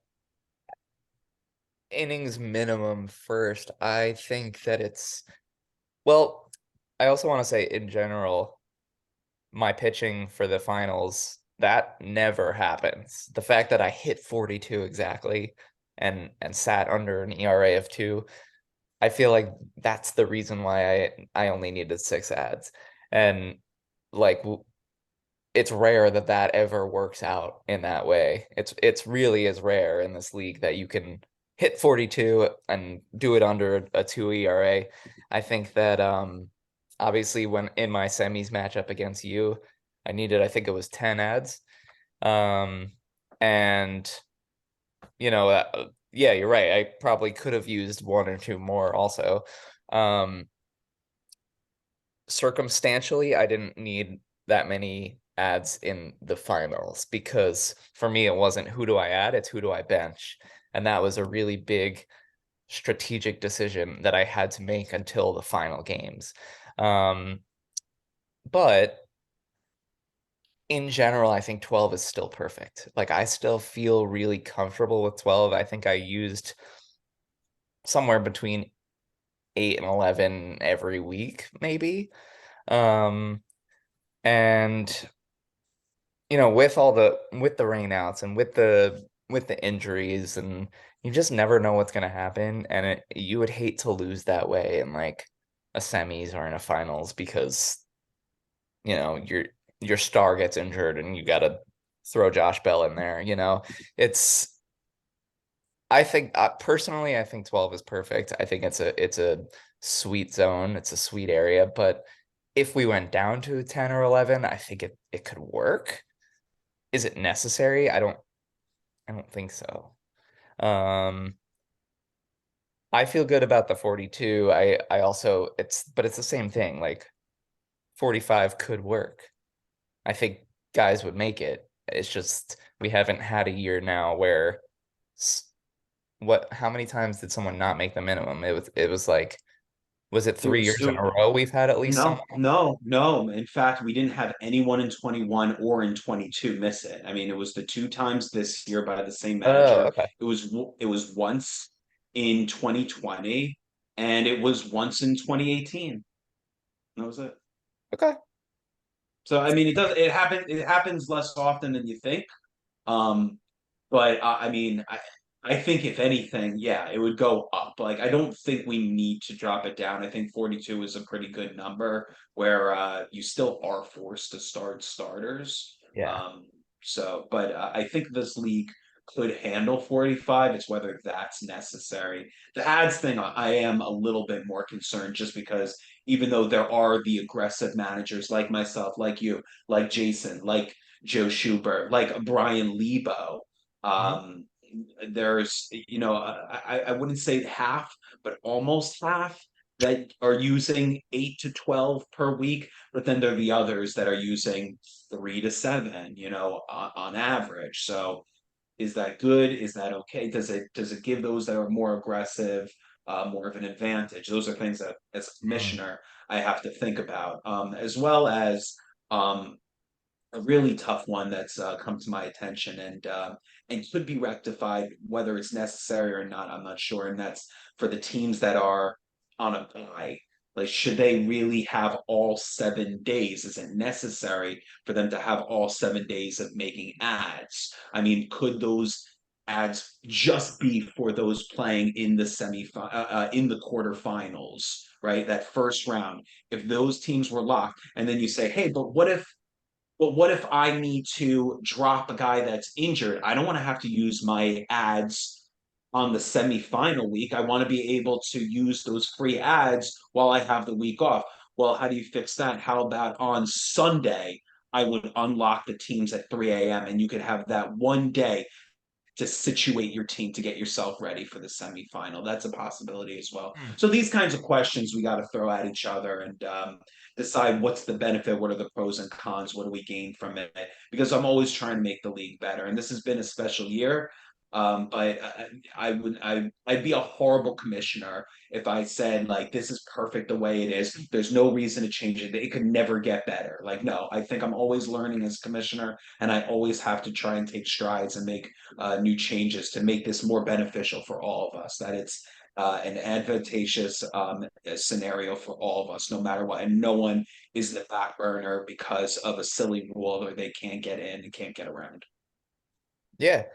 innings minimum first, I think that well, I also want to say in general, my pitching for the finals, that never happens. The fact that I hit 42 exactly and sat under an ERA of 2, I feel like that's the reason why I only needed 6 ads. And like it's rare that that ever works out in that way. It's really is rare in this league that you can hit 42 and do it under a 2 ERA. I think that obviously when in my semis matchup against you, I think it was 10 ads. And yeah, you're right. I probably could have used 1 or 2 more also. Circumstantially, I didn't need that many ads in the finals because for me it wasn't who do I add, it's who do I bench. And that was a really big strategic decision that I had to make until the final games. But in general, I think 12 is still perfect. Like I still feel really comfortable with 12. I think I used somewhere between 8 and 11 every week, maybe. And with with the rainouts and with the injuries, and you just never know what's gonna happen, and you would hate to lose that way in like a semis or in a finals because your star gets injured and you gotta throw Josh Bell in there. It's I think personally, I think 12 is perfect. I think it's a sweet zone. It's a sweet area, but if we went down to 10 or 11, I think it could work. Is it necessary? I don't think so. Um, I feel good about the 42. I also but it's the same thing. Like 45 could work. I think guys would make it. It's just we haven't had a year now where how many times did someone not make the minimum? It was like was it It 3 was years in a row we've had at least no, someone? no, no. In fact, we didn't have anyone in 21 or in 22 miss it. I mean, it was the 2 times this year by the same Oh, manager. okay. It was once in 2020 and it was once in 2018. That was it. Okay. So I mean, it happens less often than you think. Um, but I mean, I think if anything, yeah, it would go up. Like I don't think we need to drop it down. I think 42 is a pretty good number where you still are forced to start starters. Yeah. Um, but I think this league could handle 45. It's whether that's necessary. The ads thing, I am a little bit more concerned just because even though there are the aggressive managers like myself, like you, like Jason, like Joe Schubert, like Brian Lebo, um, there's, I wouldn't say half, but almost half that are using 8 to 12 per week, but then there are the others that are using 3 to 7, on average. So is that good? Is that okay? Does it give those that are more aggressive more of an advantage? Those are things that as a commissioner I have to think about, as well as um, a really tough one that's come to my attention and could be rectified, whether it's necessary or not. I'm not sure, and that's for the teams that are on a bye. Like, should they really have all 7 days? Is it necessary for them to have all 7 days of making ads? I mean, could those ads just be for those playing in the in the quarterfinals, right? That first round. If those teams were locked, and then you say, hey, but what if I need to drop a guy that's injured? I don't want to have to use my ads on the semifinal week. I want to be able to use those free ads while I have the week off. Well, how do you fix that? How about on Sunday? I would unlock the teams at 3 a.m. and you could have that one day to situate your team to get yourself ready for the semifinal. That's a possibility as well. So these kinds of questions we got to throw at each other and decide what's the benefit, what are the pros and cons, what do we gain from it? Because I'm always trying to make the league better, and this has been a special year. But I'd be a horrible commissioner if I said like this is perfect the way it is. There's no reason to change it. It could never get better. Like no, I think I'm always learning as a commissioner, and I always have to try and take strides and make new changes to make this more beneficial for all of us. That it's an advantageous scenario for all of us, no matter what, and no one is the back burner because of a silly rule or they can't get in and can't get around. Yeah.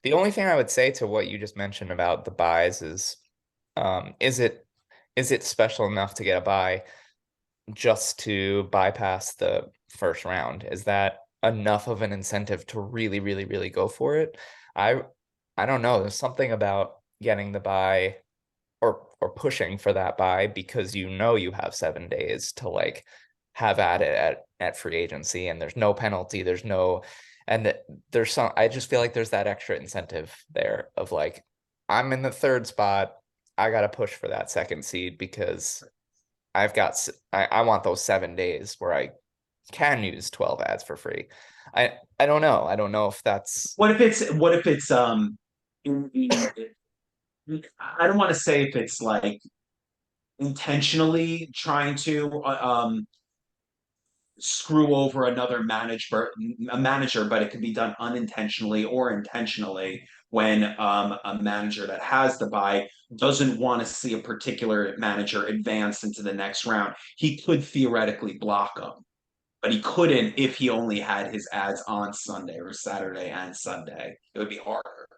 The only thing I would say to what you just mentioned about the buys is it special enough to get a buy just to bypass the first round? Is that enough of an incentive to really, really, really go for it? I I don't know. There's something about getting the buy or pushing for that buy because you have 7 days to like have at it at free agency, and there's no penalty, there's some. I just feel like there's that extra incentive there of like, I'm in the third spot, I gotta push for that second seed because I want those 7 days where I can use 12 ads for free. I don't know. I don't know if that's What if it's I don't want to say if it's like intentionally trying to screw over a manager, but it could be done unintentionally or intentionally when a manager that has the buy doesn't want to see a particular manager advance into the next round. He could theoretically block them, but he couldn't if he only had his ads on Sunday or Saturday and Sunday. It would be harder.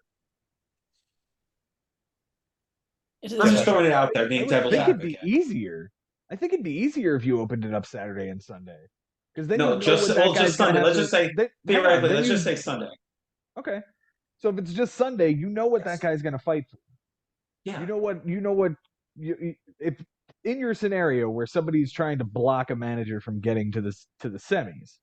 It's I'm a just throwing it out there, I being would devil's think it'd be advocate. easier. I think it'd be easier if you opened it up Saturday and Sunday, because then you No, know what that just guy's gonna Sunday. have Let's to. just say Hang on, theoretically. then Let's just you say Sunday. okay. So if it's just Sunday, you know what that Yes. guy's gonna fight for. Yeah. You know what if in your scenario where somebody's trying to block a manager from getting to the semis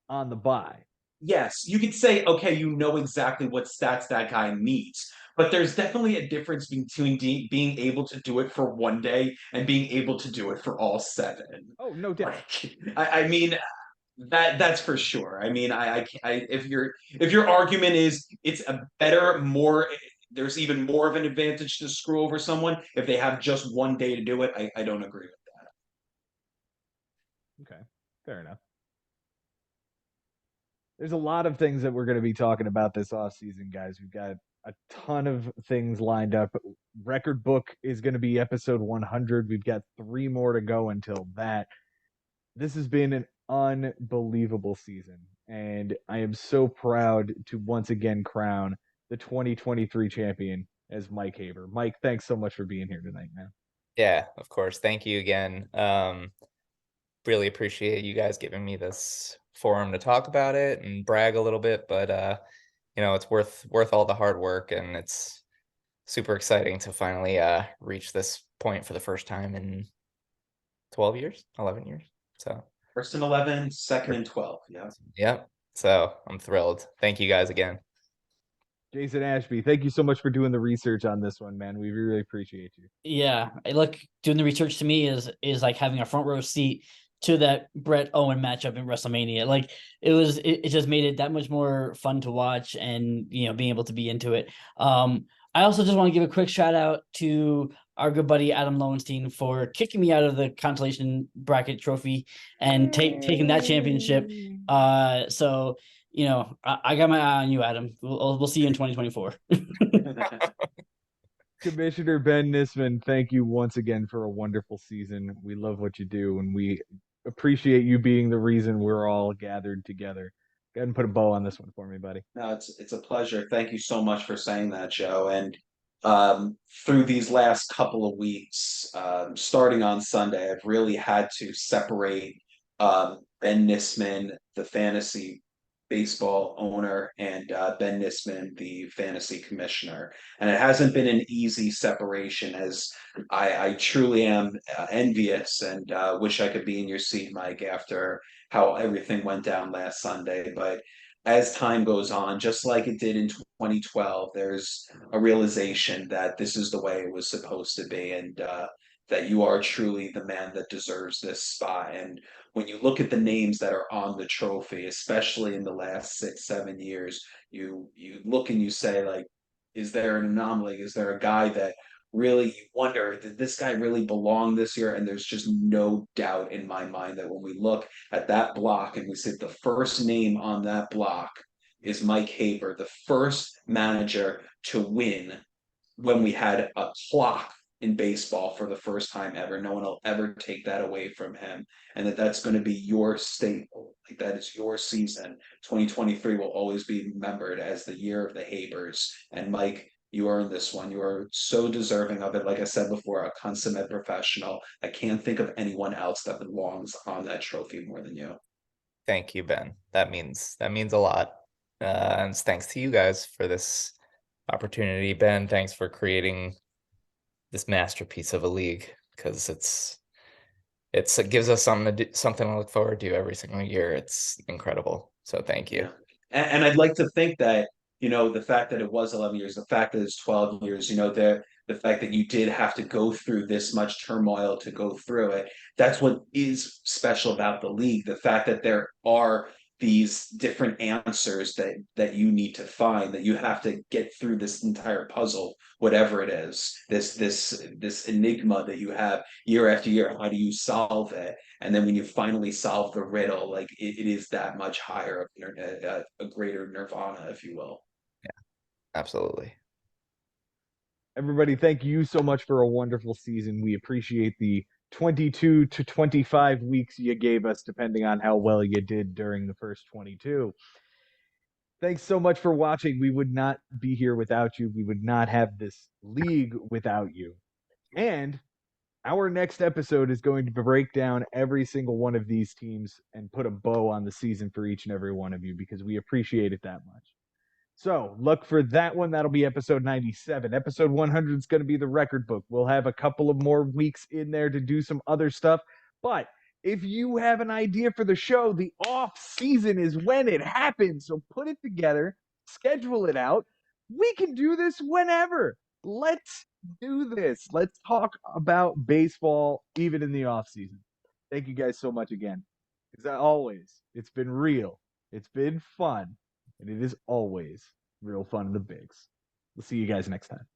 on the bye. Yes, you could say, okay, you know exactly what stats that guy needs, but there's definitely a difference between being able to do it for one day and being able to do it for all seven. Oh, no doubt. Like, I mean, that's for sure. I mean, if your argument is it's a better, more, there's even more of an advantage to screw over someone if they have just one day to do it. I don't agree with that. Okay, fair enough. There's a lot of things that we're going to be talking about this off season, guys. We've got a ton of things lined up. Record book is going to be episode 100. We've got 3 more to go until that. This has been an unbelievable season, and I am so proud to once again crown the 2023 champion as Mike Haber. Mike, thanks so much for being here tonight, man. Yeah, of course. Thank you again. Really appreciate you guys giving me this forum to talk about it and brag a little bit, but it's worth all the hard work, and it's super exciting to finally reach this point for the first time in 12 years, 11 years. So First and 11, second and 12. Yeah. yep. So I'm thrilled. Thank you guys again. Jason Ashby, thank you so much for doing the research on this one, man. We really appreciate you. Yeah, look, doing the research to me is like having a front row seat to that Brett Owen matchup in WrestleMania. Like it just made it that much more fun to watch, and being able to be into it. I also just want to give a quick shout out to our good buddy Adam Lowenstein for kicking me out of the consolation bracket trophy and taking that championship. So I got my eye on you, Adam. We'll see you in 2024. Commissioner Ben Nisman, thank you once again for a wonderful season. We love what you do, and we appreciate you being the reason we're all gathered together. Go ahead and put a bow on this one for me, buddy. No, it's a pleasure. Thank you so much for saying that, Joe. And through these last couple of weeks, starting on Sunday, I've really had to separate Ben Nisman, the fantasy baseball owner, and Ben Nisman, the fantasy commissioner. And it hasn't been an easy separation, as I truly am envious and wish I could be in your seat, Mike, after how everything went down last Sunday. But as time goes on, just like it did in 2012, there's a realization that this is the way it was supposed to be, and that you are truly the man that deserves this spot. And when you look at the names that are on the trophy, especially in the last 6, 7 years, you look and you say, like, is there an anomaly? Is there a guy that really you wonder, did this guy really belong this year? And there's just no doubt in my mind that when we look at that block and we see the first name on that block is Mike Haber, the first manager to win when we had a clock in baseball for the first time ever. No one will ever take that away from him. And that's going to be your staple. Like, that is your season. 2023 will always be remembered as the year of the Habers. And Mike, you earned this one. You are so deserving of it. Like I said before, a consummate professional. I can't think of anyone else that belongs on that trophy more than you. Thank you, Ben. That means a lot. And it's thanks to you guys for this opportunity. Ben, thanks for creating this masterpiece of a league, because it gives us something to look forward to every single year. It's incredible. So thank you. Yeah. And I'd like to think that, the fact that it was 11 years, the fact that it's 12 years, the fact that you did have to go through this much turmoil to go through it, that's what is special about the league. The fact that there are these different answers that you need to find, that you have to get through this entire puzzle, whatever it is, this enigma that you have year after year. How do you solve it? And then when you finally solve the riddle, like it is that much higher, a greater nirvana, if you will. Absolutely. Everybody, thank you so much for a wonderful season. We appreciate the 22 to 25 weeks you gave us, depending on how well you did during the first 22. Thanks so much for watching. We would not be here without you. We would not have this league without you. And our next episode is going to break down every single one of these teams and put a bow on the season for each and every one of you, because we appreciate it that much. So look for that one. That'll be episode 97. Episode 100 is going to be the record book. We'll have a couple of more weeks in there to do some other stuff. But if you have an idea for the show, the off season is when it happens. So put it together, schedule it out. We can do this whenever. Let's do this. Let's talk about baseball even in the off season. Thank you guys so much again. As always, it's been real. It's been fun. And it is always real fun in the bigs. We'll see you guys next time.